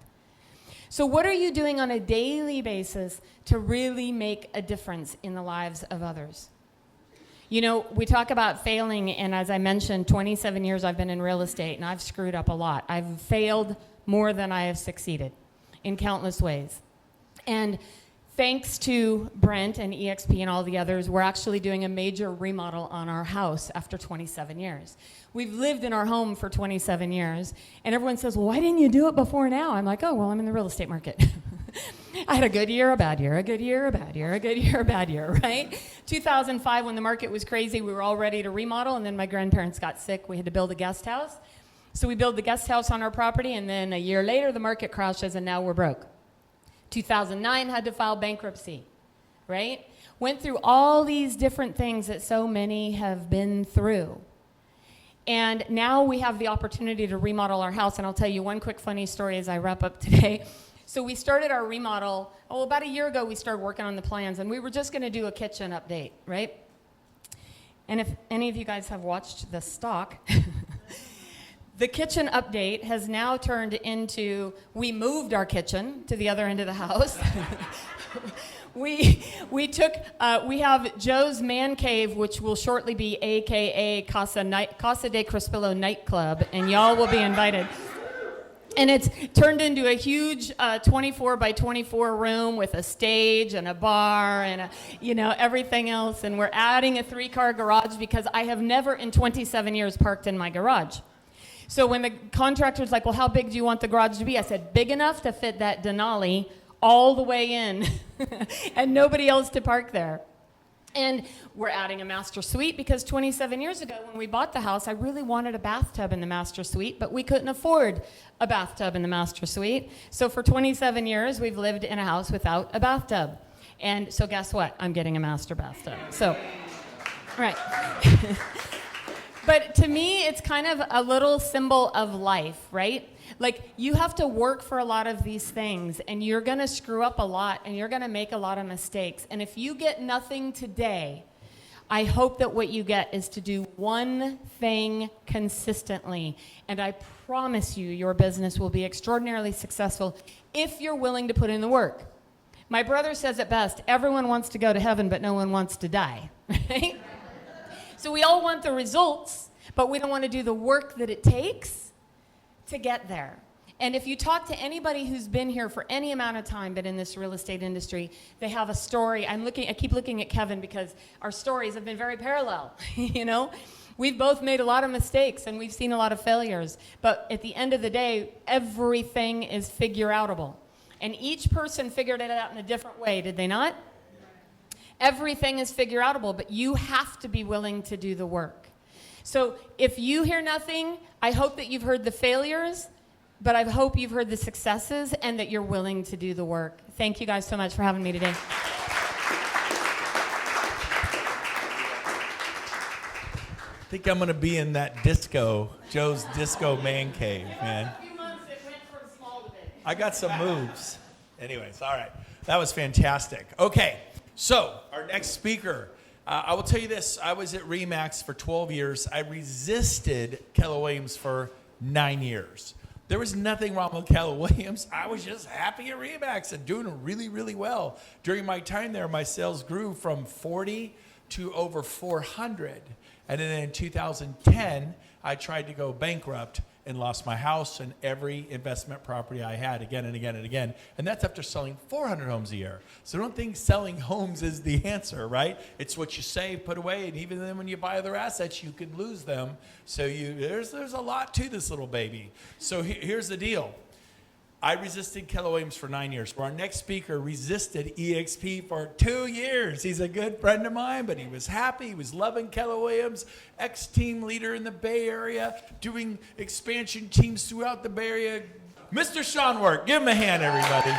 So what are you doing on a daily basis to really make a difference in the lives of others? You know, we talk about failing, and as I mentioned, 27 years I've been in real estate, and I've screwed up a lot. I've failed more than I have succeeded in countless ways. And thanks to Brent and EXP and all the others, we're actually doing a major remodel on our house after 27 years. We've lived in our home for 27 years, and everyone says, well, why didn't you do it before now? I'm like, oh, well, I'm in the real estate market. I had a good year, a bad year, a good year, a bad year, a good year, a bad year, right? 2005, when the market was crazy, we were all ready to remodel, and then my grandparents got sick. We had to build a guest house. So we built the guest house on our property, and then a year later, the market crashes, and now we're broke. 2009, had to file bankruptcy, right? Went through all these different things that so many have been through. And now we have the opportunity to remodel our house, and I'll tell you one quick funny story as I wrap up today. So we started our remodel, about a year ago we started working on the plans, and we were just gonna do a kitchen update, right? And if any of you guys have watched the stock, the kitchen update has now turned into, we moved our kitchen to the other end of the house. We have Joe's Man Cave, which will shortly be AKA Casa de Crespillo nightclub, and y'all will be invited. And it's turned into a huge 24 by 24 room with a stage and a bar and everything else. And we're adding a 3-car garage because I have never in 27 years parked in my garage. So when the contractor's like, well, how big do you want the garage to be? I said, big enough to fit that Denali all the way in and nobody else to park there. And we're adding a master suite because 27 years ago when we bought the house, I really wanted a bathtub in the master suite, but we couldn't afford a bathtub in the master suite. So for 27 years, we've lived in a house without a bathtub. And so guess what? I'm getting a master bathtub. So, right. But to me, it's kind of a little symbol of life, right? Like, you have to work for a lot of these things, and you're going to screw up a lot, and you're going to make a lot of mistakes. And if you get nothing today, I hope that what you get is to do one thing consistently. And I promise you, your business will be extraordinarily successful if you're willing to put in the work. My brother says it best, everyone wants to go to heaven, but no one wants to die, right? So we all want the results, but we don't want to do the work that it takes to get there. And if you talk to anybody who's been here for any amount of time but in this real estate industry, they have a story. I keep looking at Kevin because our stories have been very parallel, you know? We've both made a lot of mistakes and we've seen a lot of failures, but at the end of the day, everything is figure-outable. And each person figured it out in a different way, did they not? Everything is figure-outable, but you have to be willing to do the work. So if you hear nothing, I hope that you've heard the failures, but I hope you've heard the successes and that you're willing to do the work. Thank you guys so much for having me today. I think I'm going to be in that disco, Joe's Disco Man Cave, man. A few months it went from small to big. I got some moves. Anyways, all right. That was fantastic. Okay, so our next speaker. I will tell you this. I was at RE/MAX for 12 years. I resisted Keller Williams for 9 years. There was nothing wrong with Keller Williams. I was just happy at RE/MAX and doing really, really well. During my time there, my sales grew from 40 to over 400. And then in 2010, I tried to go bankrupt and lost my house and every investment property I had again and again and again. And that's after selling 400 homes a year. So don't think selling homes is the answer, right? It's what you save, put away, and even then when you buy other assets, you could lose them. So there's a lot to this little baby. So here's the deal. I resisted Keller Williams for 9 years. Our next speaker resisted EXP for 2 years. He's a good friend of mine, but he was happy. He was loving Keller Williams, ex-team leader in the Bay Area, doing expansion teams throughout the Bay Area. Mr. Sean Work, give him a hand, everybody.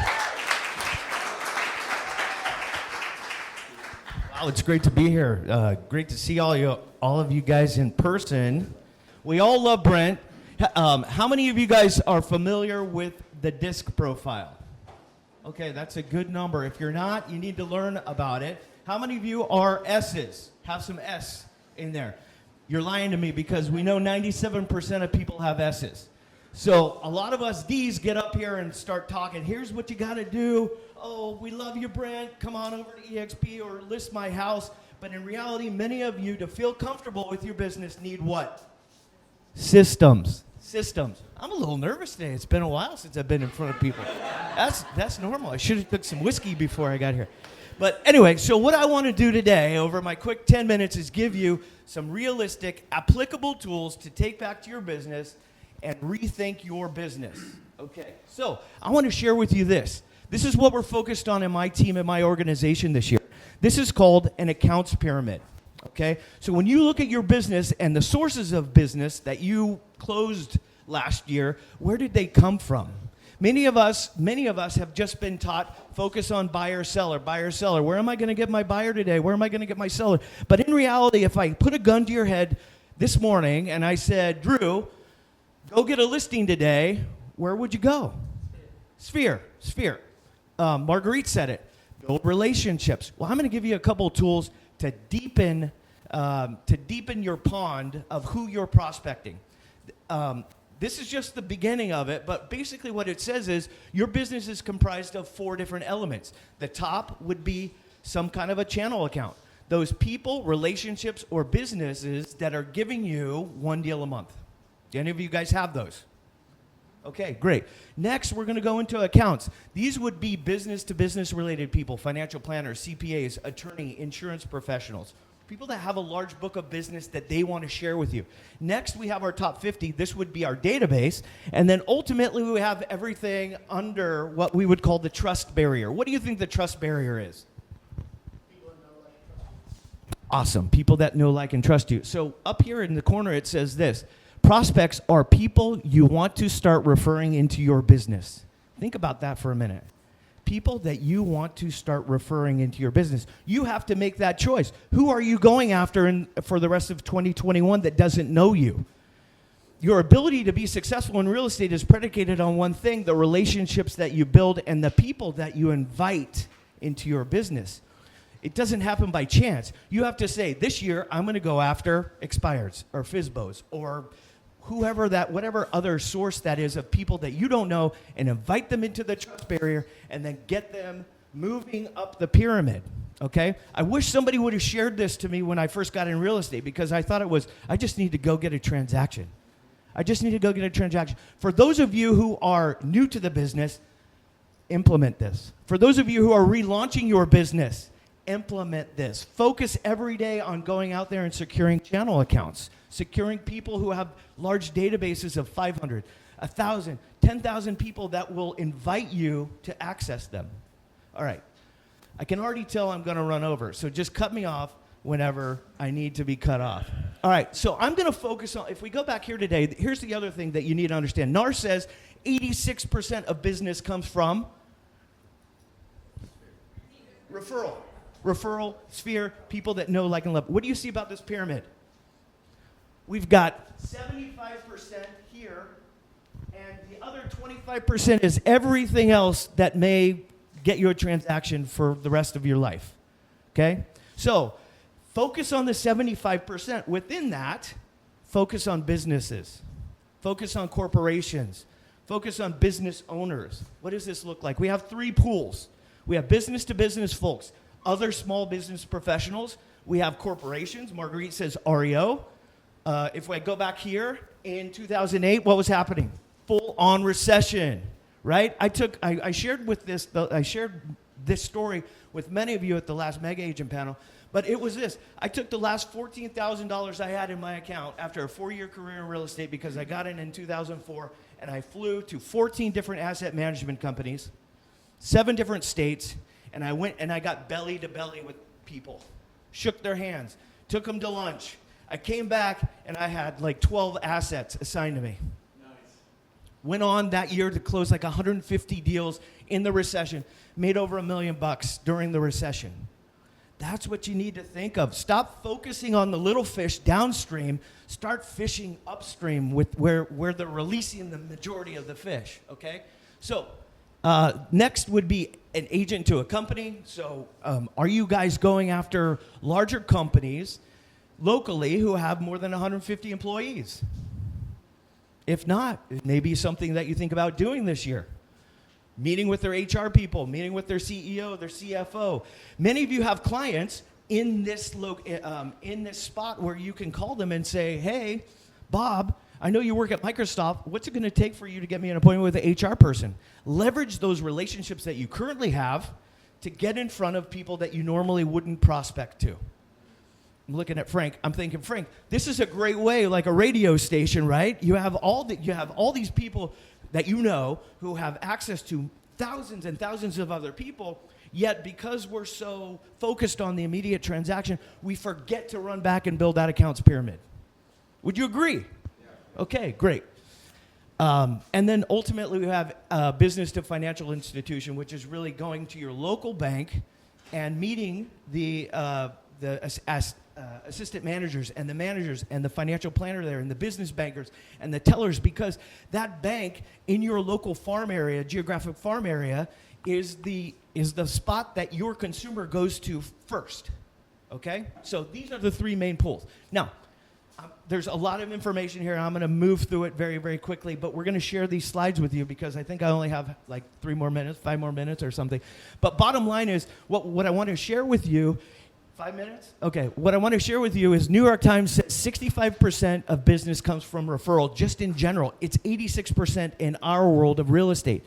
Wow, it's great to be here. Great to see all of you guys in person. We all love Brent. How many of you guys are familiar with the DISC profile? Okay, that's a good number. If you're not, you need to learn about it. How many of you are S's? Have some S in there. You're lying to me because we know 97% of people have S's. So a lot of us D's get up here and start talking. Here's what you got to do. Oh, we love you, Brent. Come on over to EXP or list my house. But in reality, many of you, to feel comfortable with your business, need what? Systems. I'm a little nervous today. It's been a while since I've been in front of people. That's normal. I should have took some whiskey before I got here. But anyway, so what I want to do today over my quick 10 minutes is give you some realistic, applicable tools to take back to your business and rethink your business. Okay, so I want to share with you this. This is what we're focused on in my team and my organization this year. This is called an accounts pyramid. Okay, so when you look at your business and the sources of business that you closed last year, where did they come from? Many of us have just been taught focus on buyer seller. Where am I going to get my buyer today? Where am I going to get my seller? But in reality, if I put a gun to your head this morning and I said, Drew, go get a listing today, where would you go? Sphere. Marguerite said it. Build relationships. Well, I'm going to give you a couple tools to deepen your pond of who you're prospecting. This is just the beginning of it, but basically what it says is your business is comprised of 4 different elements. The top would be some kind of a channel account. Those people, relationships, or businesses that are giving you 1 deal a month. Do any of you guys have those? Okay, great. Next, we're going to go into accounts. These would be business-to-business related people, financial planners, CPAs, attorney, insurance professionals, people that have a large book of business that they want to share with you. Next, we have our top 50. This would be our database. And then ultimately, we have everything under what we would call the trust barrier. What do you think the trust barrier is? People that know, like, and trust you. Awesome. People that know, like, and trust you. So up here in the corner, it says this. Prospects are people you want to start referring into your business. Think about that for a minute. People that you want to start referring into your business. You have to make that choice. Who are you going after for the rest of 2021 that doesn't know you? Your ability to be successful in real estate is predicated on one thing, the relationships that you build and the people that you invite into your business. It doesn't happen by chance. You have to say, this year, I'm going to go after expireds or FSBOs or whatever other source that is of people that you don't know, and invite them into the trust barrier and then get them moving up the pyramid, okay? I wish somebody would have shared this to me when I first got in real estate because I thought I just need to go get a transaction. For those of you who are new to the business, implement this. For those of you who are relaunching your business, implement this. Focus every day on going out there and securing channel accounts, securing people who have large databases of 500, 1,000, 10,000 people that will invite you to access them. All right. I can already tell I'm going to run over, so just cut me off whenever I need to be cut off. All right, so I'm going to focus on, if we go back here today, here's the other thing that you need to understand. NAR says 86% of business comes from referral, sphere, people that know, like, and love. What do you see about this pyramid? We've got 75% here, and the other 25% is everything else that may get you a transaction for the rest of your life, okay? So focus on the 75%. Within that, focus on businesses, focus on corporations, focus on business owners. What does this look like? We have 3 pools. We have business-to-business folks, other small business professionals. We have corporations. Marguerite says REO. If I go back here, In 2008, what was happening? Full-on recession, right? I shared this story with many of you at the last Mega Agent panel, but it was this. I took the last $14,000 I had in my account after a 4-year career in real estate because I got in 2004, and I flew to 14 different asset management companies, 7 different states, and I went and I got belly to belly with people, shook their hands, took them to lunch. I came back and I had like 12 assets assigned to me. Nice. Went on that year to close like 150 deals in the recession, made over $1 million during the recession. That's what you need to think of. Stop focusing on the little fish downstream. Start fishing upstream with where they're releasing the majority of the fish, okay? So next would be an agent to a company. So are you guys going after larger companies locally who have more than 150 employees? If not, it may be something that you think about doing this year. Meeting with their HR people, meeting with their CEO, their CFO. Many of you have clients in this spot where you can call them and say, hey, Bob, I know you work at Microsoft. What's it going to take for you to get me an appointment with an HR person? Leverage those relationships that you currently have to get in front of people that you normally wouldn't prospect to. I'm looking at Frank. I'm thinking, Frank, this is a great way, like a radio station, right? You have all these people that you know who have access to thousands and thousands of other people, yet because we're so focused on the immediate transaction, we forget to run back and build that accounts pyramid. Would you agree? Yeah. Okay, great. And then ultimately we have business to financial institution, which is really going to your local bank and meeting the assistant managers and the financial planner there and the business bankers and the tellers, because that bank in your local farm area, geographic farm area, is the spot that your consumer goes to first. Okay? So these are the 3 main pools. Now, there's a lot of information here, and I'm going to move through it very, very quickly, but we're going to share these slides with you because I think I only have like 5 more minutes or something. But bottom line is, what I want to share with you, 5 minutes? Okay, what I want to share with you is New York Times says 65% of business comes from referral, just in general. It's 86% in our world of real estate.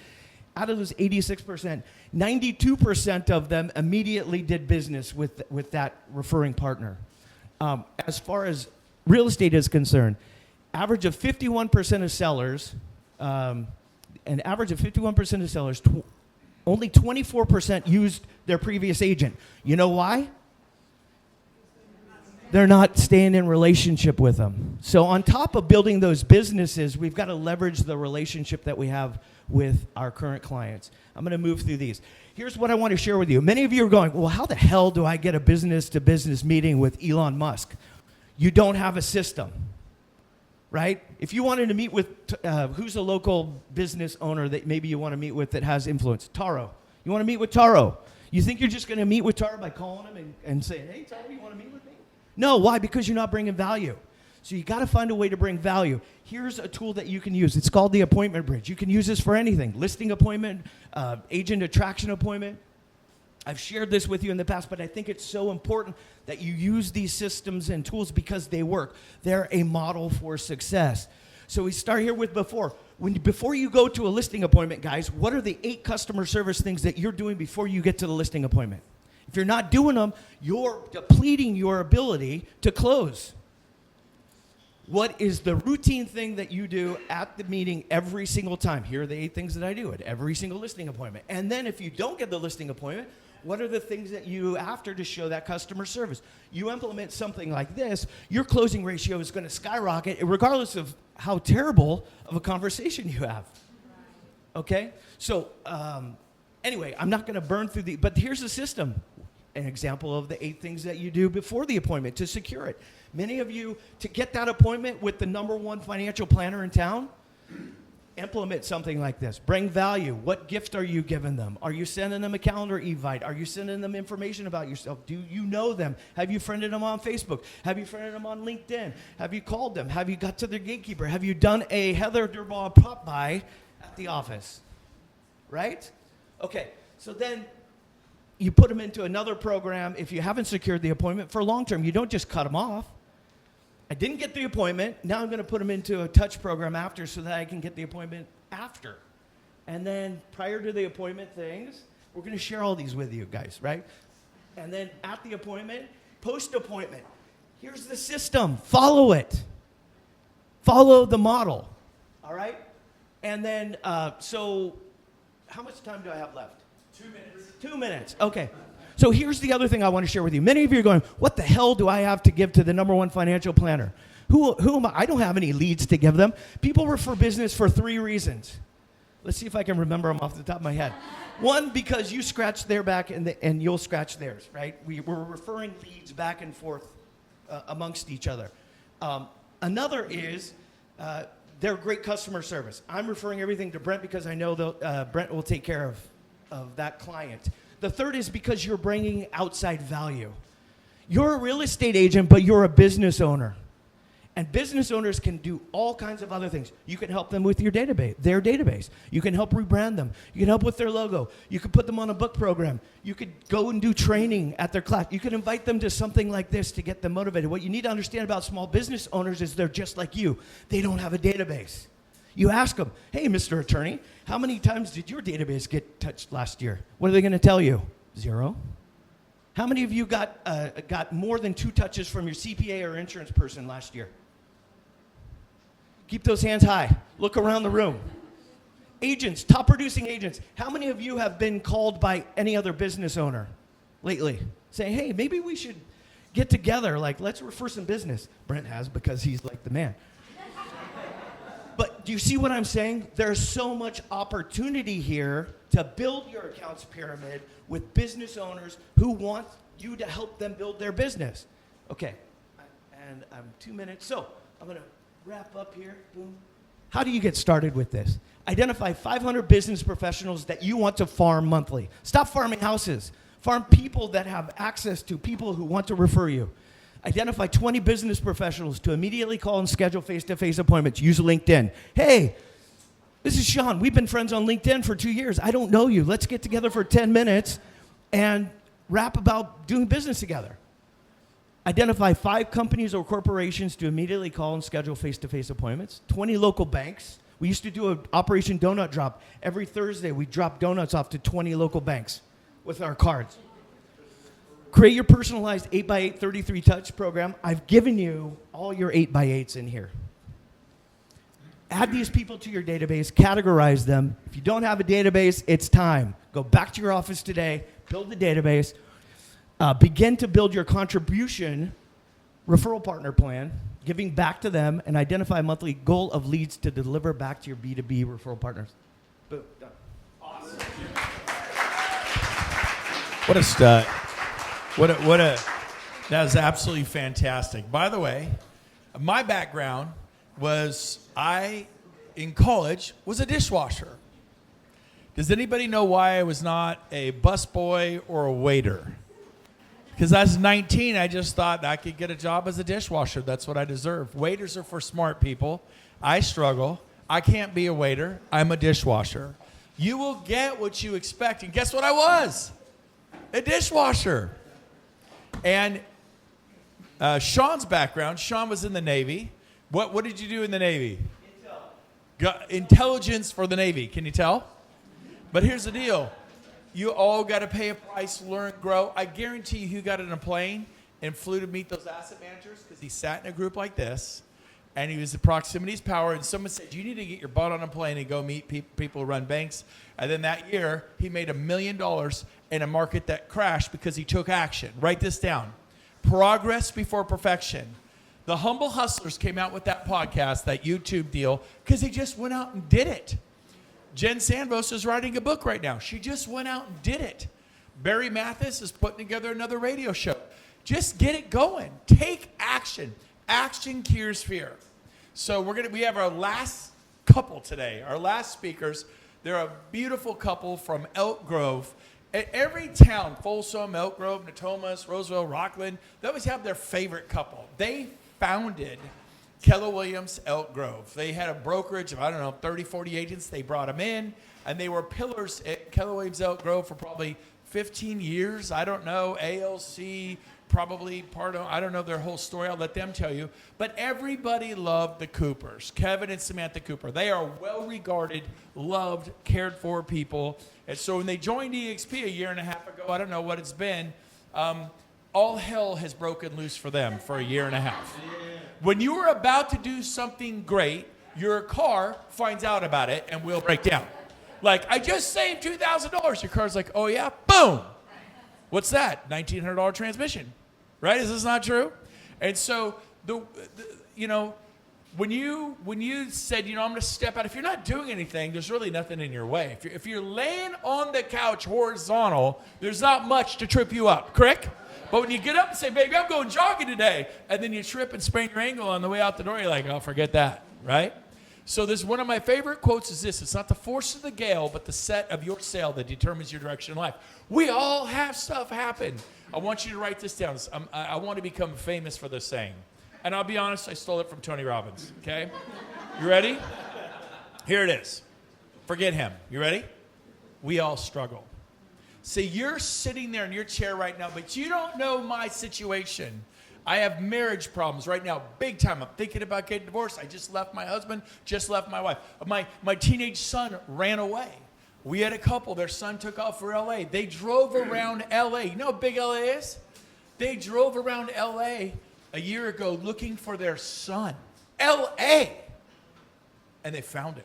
Out of those 86%, 92% of them immediately did business with that referring partner. As far as real estate is concerned, average of 51% of sellers, only 24% used their previous agent. You know why? They're not staying in relationship with them. So on top of building those businesses, we've got to leverage the relationship that we have with our current clients. I'm going to move through these. Here's what I want to share with you. Many of you are going, well, how the hell do I get a business-to-business meeting with Elon Musk? You don't have a system, right? If you wanted to meet with, who's a local business owner that maybe you want to meet with that has influence? Taro. You want to meet with Taro. You think you're just going to meet with Taro by calling him and saying, hey, Taro, you want to meet with me? No, why? Because you're not bringing value. So you got to find a way to bring value. Here's a tool that you can use. It's called the appointment bridge. You can use this for anything. Listing appointment, agent attraction appointment. I've shared this with you in the past, but I think it's so important that you use these systems and tools because they work. They're a model for success. So we start here with before. Before you go to a listing appointment, guys, what are the 8 customer service things that you're doing before you get to the listing appointment? If you're not doing them, you're depleting your ability to close. What is the routine thing that you do at the meeting every single time? Here are the 8 things that I do at every single listing appointment. And then if you don't get the listing appointment, what are the things that you do after to show that customer service? You implement something like this, your closing ratio is going to skyrocket regardless of how terrible of a conversation you have. Okay? So anyway, I'm not going to burn through but here's the system. An example of the 8 things that you do before the appointment to secure it. Many of you, to get that appointment with the #1 financial planner in town, implement something like this. Bring value. What gift are you giving them? Are you sending them a calendar invite? Are you sending them information about yourself? Do you know them? Have you friended them on Facebook? Have you friended them on LinkedIn? Have you called them? Have you got to their gatekeeper? Have you done a Heather Durbaugh pop-by at the office? Right? Okay, so then you put them into another program if you haven't secured the appointment for long term. You don't just cut them off. I didn't get the appointment. Now I'm going to put them into a touch program after so that I can get the appointment after. And then prior to the appointment things, we're going to share all these with you guys, right? And then at the appointment, post-appointment, here's the system. Follow it. Follow the model, all right? And then, so how much time do I have left? 2 minutes. 2 minutes, okay. So here's the other thing I want to share with you. Many of you are going, what the hell do I have to give to the #1 financial planner? Who am I? I don't have any leads to give them. People refer business for 3 reasons. Let's see if I can remember them off the top of my head. 1, because you scratch their back and you'll scratch theirs, right? We're referring leads back and forth amongst each other. Another is they're great customer service. I'm referring everything to Brent because I know Brent will take care of that client. The third is because you're bringing outside value. You're a real estate agent, but you're a business owner. And business owners can do all kinds of other things. You can help them with their database. You can help rebrand them. You can help with their logo. You can put them on a book program. You could go and do training at their class. You can invite them to something like this to get them motivated. What you need to understand about small business owners is they're just like you. They don't have a database. You ask them, hey, Mr. Attorney, how many times did your database get touched last year? What are they going to tell you? 0. How many of you got more than 2 touches from your CPA or insurance person last year? Keep those hands high. Look around the room. Agents, top producing agents. How many of you have been called by any other business owner lately? Saying, hey, maybe we should get together. Like, let's refer some business. Brent has because he's like the man. But do you see what I'm saying? There's so much opportunity here to build your accounts pyramid with business owners who want you to help them build their business. Okay, and I'm 2 minutes. So I'm going to wrap up here. Boom. How do you get started with this? Identify 500 business professionals that you want to farm monthly. Stop farming houses. Farm people that have access to people who want to refer you. Identify 20 business professionals to immediately call and schedule face-to-face appointments. Use LinkedIn. Hey, this is Sean. We've been friends on LinkedIn for 2 years. I don't know you. Let's get together for 10 minutes and rap about doing business together. Identify 5 companies or corporations to immediately call and schedule face-to-face appointments. 20 local banks. We used to do an Operation Donut Drop. Every Thursday, we drop donuts off to 20 local banks with our cards. Create your personalized 8x8 33 touch program. I've given you all your 8x8s in here. Add these people to your database, categorize them. If you don't have a database, it's time. Go back to your office today, build the database, begin to build your contribution referral partner plan, giving back to them, and identify a monthly goal of leads to deliver back to your B2B referral partners. Boom, done. Awesome. What a stud. That was absolutely fantastic. By the way, my background was in college, was a dishwasher. Does anybody know why I was not a busboy or a waiter? Because I was 19, I just thought I could get a job as a dishwasher. That's what I deserve. Waiters are for smart people. I struggle. I can't be a waiter. I'm a dishwasher. You will get what you expect. And guess what I was? A dishwasher. And Sean's background, Sean was in the Navy. What did you do in the Navy? Intelligence for the Navy. Can you tell? But here's the deal. You all got to pay a price, learn, grow. I guarantee you he got in a plane and flew to meet those asset managers because he sat in a group like this, and he was the proximity's power, and someone said, you need to get your butt on a plane and go meet people who run banks. And then that year, he made $1 million in a market that crashed because he took action. Write this down. Progress before perfection. The Humble Hustlers came out with that podcast, that YouTube deal, because they just went out and did it. Jen Sanvos is writing a book right now. She just went out and did it. Barry Mathis is putting together another radio show. Just get it going. Take action. Action cures fear. So we have our last couple today, our last speakers. They're a beautiful couple from Elk Grove. At every town, Folsom, Elk Grove, Natomas, Roseville, Rockland, they always have their favorite couple. They founded Keller Williams Elk Grove. They had a brokerage of, 30, 40 agents. They brought them in, and they were pillars at Keller Williams Elk Grove for probably 15 years. I don't know, ALC, probably part of, I don't know their whole story. I'll let them tell you. But everybody loved the Coopers, Kevin and Samantha Cooper. They are well-regarded, loved, cared for people. And so when they joined EXP a year and a half ago, I don't know what it's been, all hell has broken loose for them for a year and a half. When you are about to do something great, your car finds out about it and will break down. Like, I just saved $2,000. Your car's like, oh yeah, boom. What's that? $1,900 transmission, right? Is this not true? And so, when you said, I'm going to step out, if you're not doing anything, there's really nothing in your way. If you're laying on the couch horizontal, there's not much to trip you up, correct? But when you get up and say, baby, I'm going jogging today, and then you trip and sprain your ankle on the way out the door, you're like, oh, forget that, right? So this one of my favorite quotes is this: it's not the force of the gale, but the set of your sail that determines your direction in life. We all have stuff happen. I want you to write this down. I want to become famous for this saying. And I'll be honest, I stole it from Tony Robbins, okay? You ready? Here it is. Forget him. You ready? We all struggle. See, you're sitting there in your chair right now, but you don't know my situation. I have marriage problems right now, big time. I'm thinking about getting divorced. I just left my husband, just left my wife. My teenage son ran away. We had a couple. Their son took off for L.A. They drove around L.A. You know how big L.A. is? They drove around L.A. a year ago looking for their son. L.A. And they found him.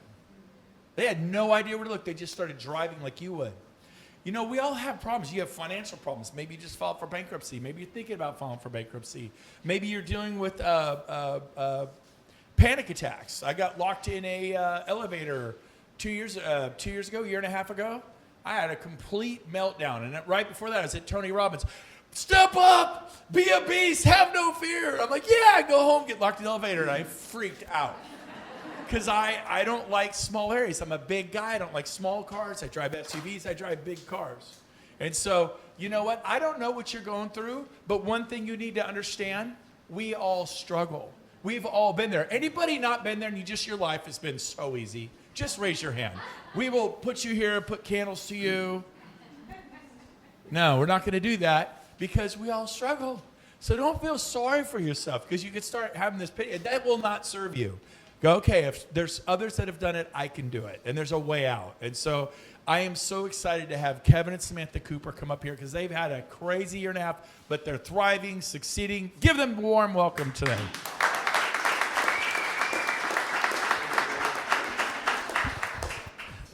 They had no idea where to look. They just started driving like you would. We all have problems. You have financial problems. Maybe you just filed for bankruptcy. Maybe you're thinking about filing for bankruptcy. Maybe you're dealing with panic attacks. I got locked in a elevator 2 years ago, a year and a half ago. I had a complete meltdown. And right before that, I was at Tony Robbins. Step up, be a beast, have no fear. I'm like, yeah, go home, get locked in the elevator. And I freaked out. Because I don't like small areas. I'm a big guy. I don't like small cars. I drive SUVs. I drive big cars. And so, you know what? I don't know what you're going through, but one thing you need to understand, we all struggle. We've all been there. Anybody not been there and your life has been so easy, just raise your hand. We will put you here and put candles to you. No, we're not going to do that because we all struggle. So don't feel sorry for yourself because you could start having this pity. That will not serve you. Go, okay, if there's others that have done it, I can do it. And there's a way out. And so I am so excited to have Kevin and Samantha Cooper come up here because they've had a crazy year and a half, but they're thriving, succeeding. Give them a warm welcome today.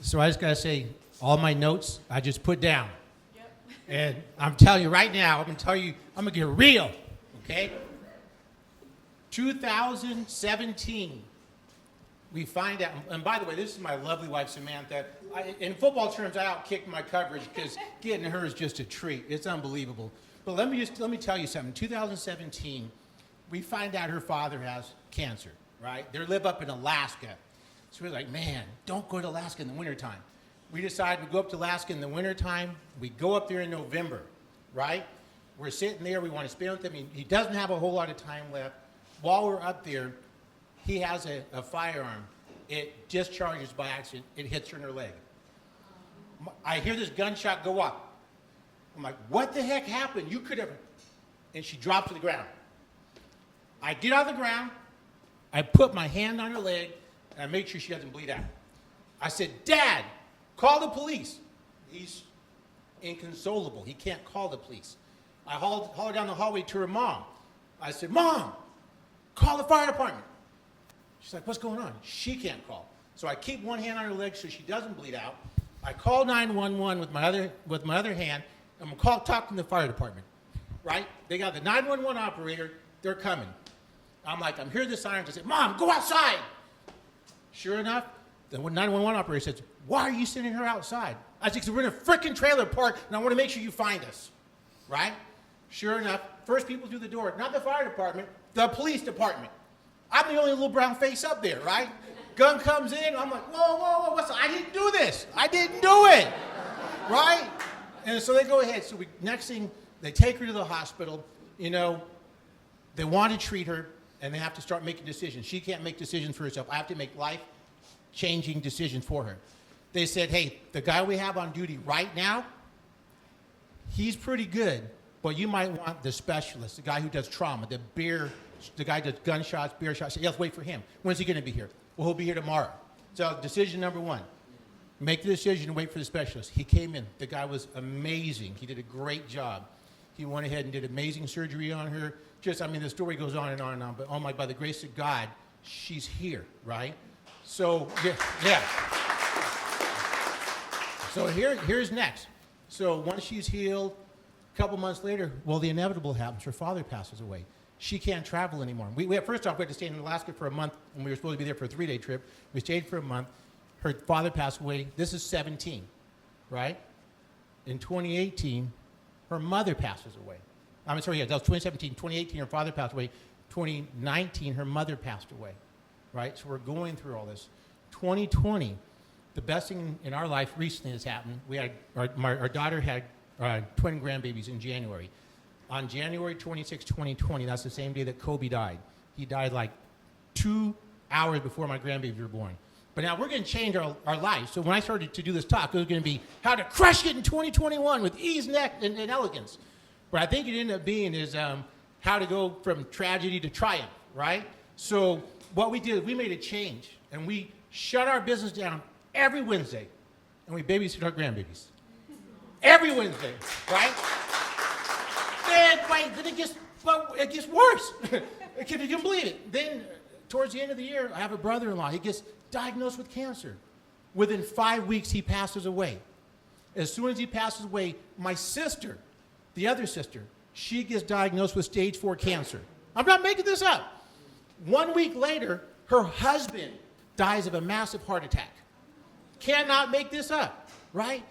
So I just got to say, all my notes I just put down. Yep. And I'm telling you right now, I'm going to get real, okay? 2017. We find out, and by the way, this is my lovely wife, Samantha. In football terms, I outkicked my coverage because getting her is just a treat. It's unbelievable. But let me tell you something. 2017, we find out her father has cancer, right? They live up in Alaska. So we're like, man, don't go to Alaska in the wintertime. We decide to go up to Alaska in the wintertime. We go up there in November, right? We're sitting there. We want to spend with him. He doesn't have a whole lot of time left. While we're up there, he has a firearm. It discharges by accident. It hits her in her leg. I hear this gunshot go off. I'm like, what the heck happened? You could have. And she drops to the ground. I get out of the ground. I put my hand on her leg, and I make sure she doesn't bleed out. I said, Dad, call the police. He's inconsolable. He can't call the police. I hollered down the hallway to her mom. I said, Mom, call the fire department. She's like, what's going on? She can't call. So I keep one hand on her leg so she doesn't bleed out. I call 911 with my other hand. I'm going to talk to the fire department, right? They got the 911 operator. They're coming. I'm like, I'm hearing the sirens. I said, Mom, go outside. Sure enough, the 911 operator says, why are you sending her outside? I said, because we're in a freaking trailer park, and I want to make sure you find us, right? Sure enough, first people through the door, not the fire department, the police department. I'm the only little brown face up there, right? Gun comes in, I'm like, whoa, I didn't do this. I didn't do it, right? And so they go ahead. So next thing, they take her to the hospital. They want to treat her, and they have to start making decisions. She can't make decisions for herself. I have to make life-changing decisions for her. They said, hey, the guy we have on duty right now, he's pretty good, But you might want the specialist, the guy who does trauma, the guy who does gunshots, beer shots. Yes, wait for him. When's he going to be here? Well, he'll be here tomorrow. So decision number one, make the decision and wait for the specialist. He came in. The guy was amazing. He did a great job. He went ahead and did amazing surgery on her. The story goes on and on and on. But by the grace of God, she's here, right? So, yeah. So here's next. So once she's healed, a couple months later, well, the inevitable happens. Her father passes away. She can't travel anymore. First off, we had to stay in Alaska for a month, and we were supposed to be there for a 3-day trip. We stayed for a month. Her father passed away. This is 17, right? In 2018, her mother passes away. That was 2017. 2018, her father passed away. 2019, her mother passed away, right? So we're going through all this. 2020, the best thing in our life recently has happened. We had our daughter had twin grandbabies in January. On January 26, 2020, that's the same day that Kobe died. He died like 2 hours before my grandbabies were born. But now we're going to change our lives. So when I started to do this talk, it was going to be how to crush it in 2021 with ease and elegance. What I think it ended up being is how to go from tragedy to triumph, right? So what we did, we made a change, and we shut our business down every Wednesday, and we babysit our grandbabies. Every Wednesday, right? Then it gets worse. If you can believe it. Then towards the end of the year, I have a brother-in-law. He gets diagnosed with cancer. Within 5 weeks, he passes away. As soon as he passes away, my sister, the other sister, she gets diagnosed with stage 4 cancer. I'm not making this up. 1 week later, her husband dies of a massive heart attack. Cannot make this up, right?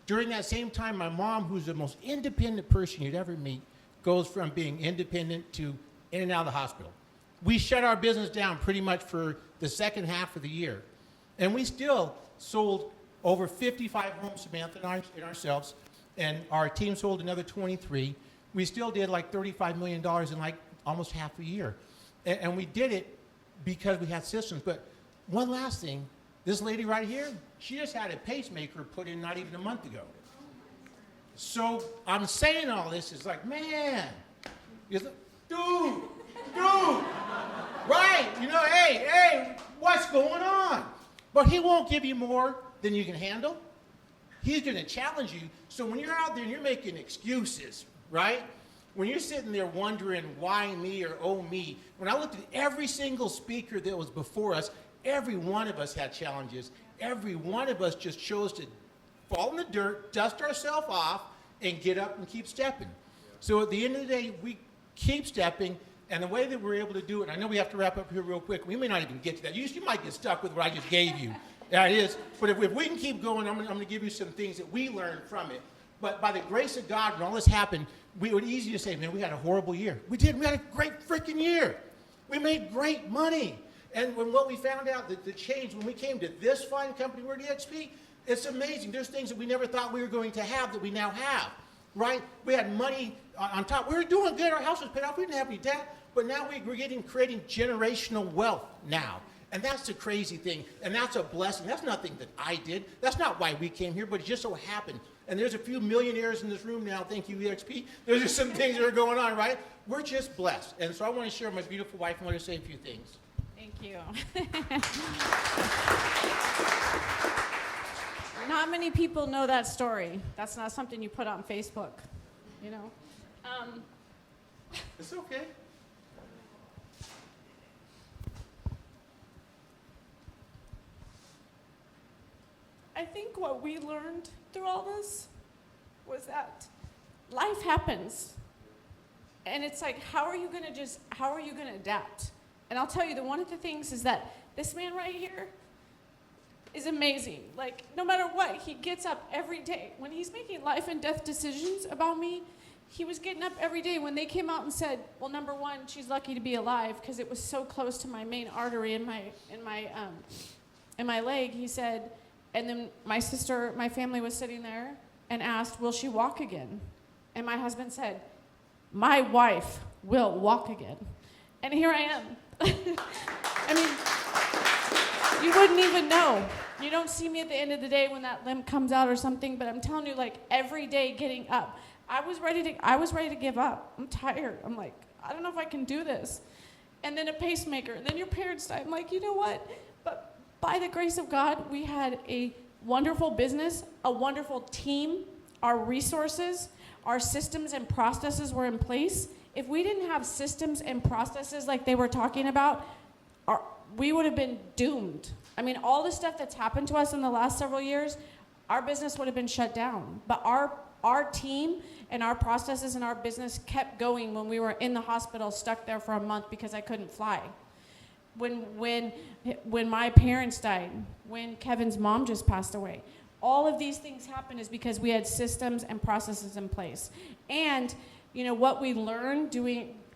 During that same time, my mom, who's the most independent person you'd ever meet, goes from being independent to in and out of the hospital. We shut our business down pretty much for the second half of the year. And we still sold over 55 homes, Samantha and ourselves, and our team sold another 23. We still did like $35 million in like almost half a year. And we did it because we had systems. But one last thing, this lady right here, she just had a pacemaker put in not even a month ago. So I'm saying all this is like, man, dude, right? Hey, what's going on? But he won't give you more than you can handle. He's going to challenge you. So when you're out there and you're making excuses, right? When you're sitting there wondering why me or oh me, when I looked at every single speaker that was before us, every one of us had challenges. Every one of us just chose to fall in the dirt, dust ourselves off, and get up and keep stepping. So at the end of the day, we keep stepping, and the way that we're able to do it, I know we have to wrap up here real quick. We may not even get to that. You might get stuck with what I just gave you. Yeah, it is. But if we can keep going, I'm going to give you some things that we learned from it. But by the grace of God, when all this happened, it was easy to say, man, we had a horrible year. We did. We had a great freaking year. We made great money. And what we found out, the change, when we came to this fine company, we're EXP, it's amazing. There's things that we never thought we were going to have that we now have, right? We had money on top. We were doing good. Our house was paid off. We didn't have any debt. But now we're creating generational wealth now. And that's the crazy thing. And that's a blessing. That's nothing that I did. That's not why we came here, but it just so happened. And there's a few millionaires in this room now. Thank you, EXP. There's just some things that are going on, right? We're just blessed. And so I want to share with my beautiful wife and let her say a few things. Thank you. Not many people know that story. That's not something you put on Facebook, you know. It's okay. I think what we learned through all this was that life happens. And it's like, how are you going to adapt? And I'll tell you, one of the things is that this man right here is amazing. Like, no matter what, he gets up every day. When he's making life and death decisions about me, he was getting up every day. When they came out and said, well, number one, she's lucky to be alive because it was so close to my main artery in my leg, he said, and then my family was sitting there and asked, will she walk again? And my husband said, my wife will walk again. And here I am. I mean, you wouldn't even know. You don't see me at the end of the day when that limb comes out or something, but I'm telling you, like, every day getting up. I was ready to give up. I'm tired. I'm like, I don't know if I can do this. And then a pacemaker, and then your parents died. I'm like, you know what? But by the grace of God, we had a wonderful business, a wonderful team, our resources, our systems and processes were in place. If we didn't have systems and processes like they were talking about, we would have been doomed. I mean, all the stuff that's happened to us in the last several years, our business would have been shut down. But our team and our processes and our business kept going when we were in the hospital, stuck there for a month because I couldn't fly. When my parents died, when Kevin's mom just passed away, all of these things happened is because we had systems and processes in place. And you know what we learned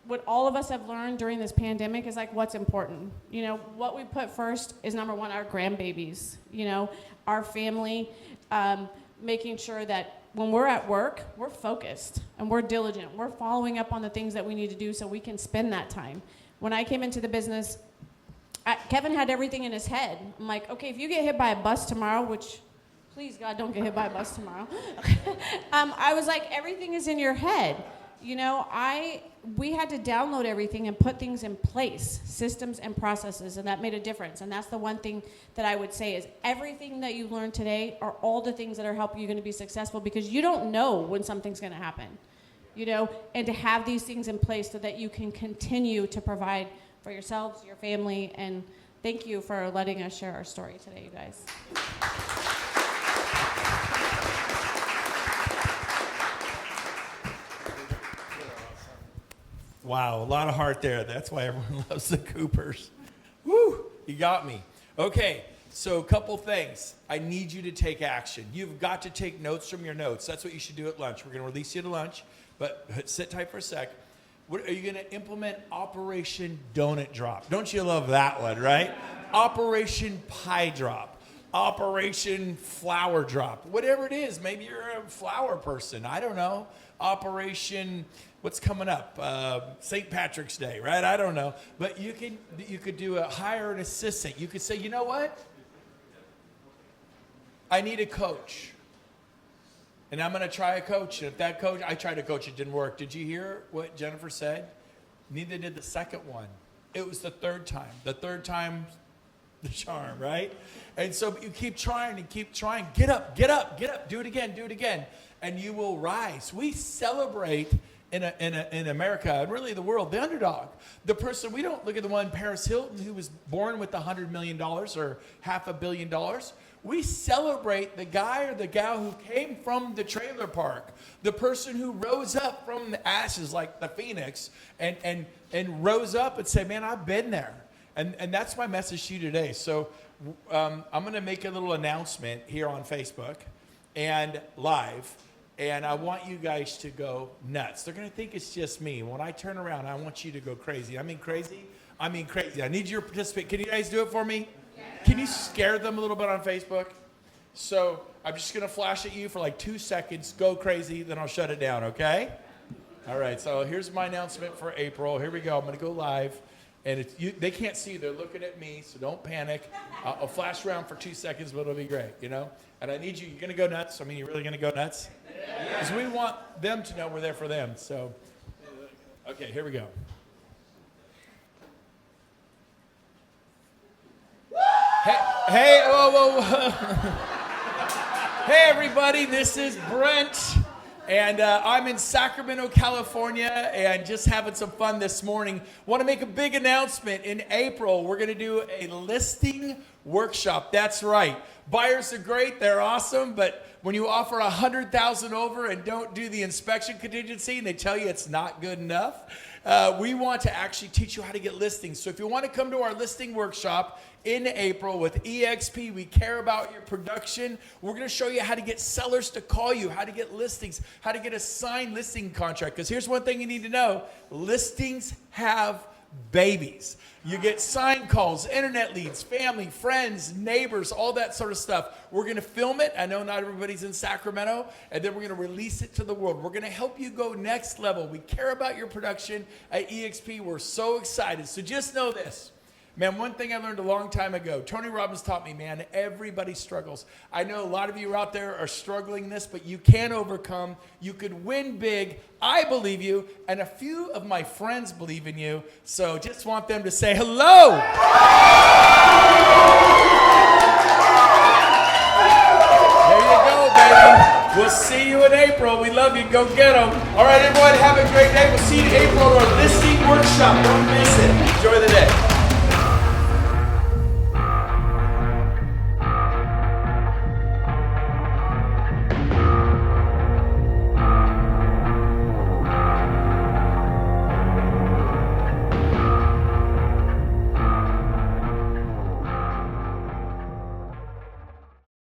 what all of us have learned during this pandemic is like what's important. You know, what we put first is number one, our grandbabies, you know, our family, making sure that when we're at work, we're focused and we're diligent. We're following up on the things that we need to do so we can spend that time. When I came into the business, Kevin had everything in his head. I'm like, okay, if you get hit by a bus tomorrow, which please God, don't get hit by a bus tomorrow. I was like, everything is in your head. You know, we had to download everything and put things in place, systems and processes, and that made a difference. And that's the one thing that I would say is everything that you learned today are all the things that are helping you going to be successful, because you don't know when something's going to happen, you know, and to have these things in place so that you can continue to provide for yourselves, your family, and thank you for letting us share our story today, you guys. Wow, a lot of heart there. That's why everyone loves the Coopers. Woo, you got me. Okay, so a couple things. I need you to take action. You've got to take notes from your notes. That's what you should do at lunch. We're going to release you to lunch, but sit tight for a sec. What, are you going to implement Operation Donut Drop? Don't you love that one, right? Operation Pie Drop. Operation Flower Drop. Whatever it is. Maybe you're a flower person. I don't know. Operation... What's coming up? St. Patrick's Day, right? I don't know. But you could do hire an assistant. You could say, you know what? I need a coach. And I'm going to try a coach. And if that coach, I tried a coach, it didn't work. Did you hear what Jennifer said? Neither did the second one. It was the third time. The third time, the charm, right? And so you keep trying and keep trying. Get up, get up, get up. Do it again, do it again. And you will rise. We celebrate in America, and really the world, the underdog. The person, we don't look at the one, Paris Hilton, who was born with $100 million or $500 million. We celebrate the guy or the gal who came from the trailer park, the person who rose up from the ashes like the phoenix and rose up and said, man, I've been there. And that's my message to you today. So I'm going to make a little announcement here on Facebook and live. And I want you guys to go nuts. They're going to think it's just me. When I turn around, I want you to go crazy. I mean crazy. I need you to participate. Can you guys do it for me? Yeah. Can you scare them a little bit on Facebook? So I'm just going to flash at you for like 2 seconds. Go crazy. Then I'll shut it down, okay? All right. So here's my announcement for April. Here we go. I'm going to go live. And they can't see. They're looking at me, so don't panic. I'll flash around for 2 seconds, but it'll be great, you know? And I need you. You're going to go nuts? I mean, you're really going to go nuts? Because we want them to know we're there for them. So, okay, here we go. Hey, whoa. Hey, everybody, this is Brent. And I'm in Sacramento, California, and just having some fun this morning. Want to make a big announcement. In April, we're going to do a listing workshop. That's right. Buyers are great. They're awesome. But when you offer $100,000 over and don't do the inspection contingency and they tell you it's not good enough, we want to actually teach you how to get listings. So if you want to come to our listing workshop in April with EXP, we care about your production. We're going to show you how to get sellers to call you, how to get listings, how to get a signed listing contract. Because here's one thing you need to know. Listings have babies. You get signed calls, internet leads, family, friends, neighbors, all that sort of stuff. We're going to film it. I know not everybody's in Sacramento. And then we're going to release it to the world. We're going to help you go next level. We care about your production at EXP. We're so excited. So just know this. Man, one thing I learned a long time ago, Tony Robbins taught me, man, everybody struggles. I know a lot of you out there are struggling this, but you can overcome. You could win big. I believe you, and a few of my friends believe in you, so just want them to say hello. There you go, baby. We'll see you in April. We love you. Go get them. All right, everyone, have a great day. We'll see you in April at our listening workshop. Don't miss it.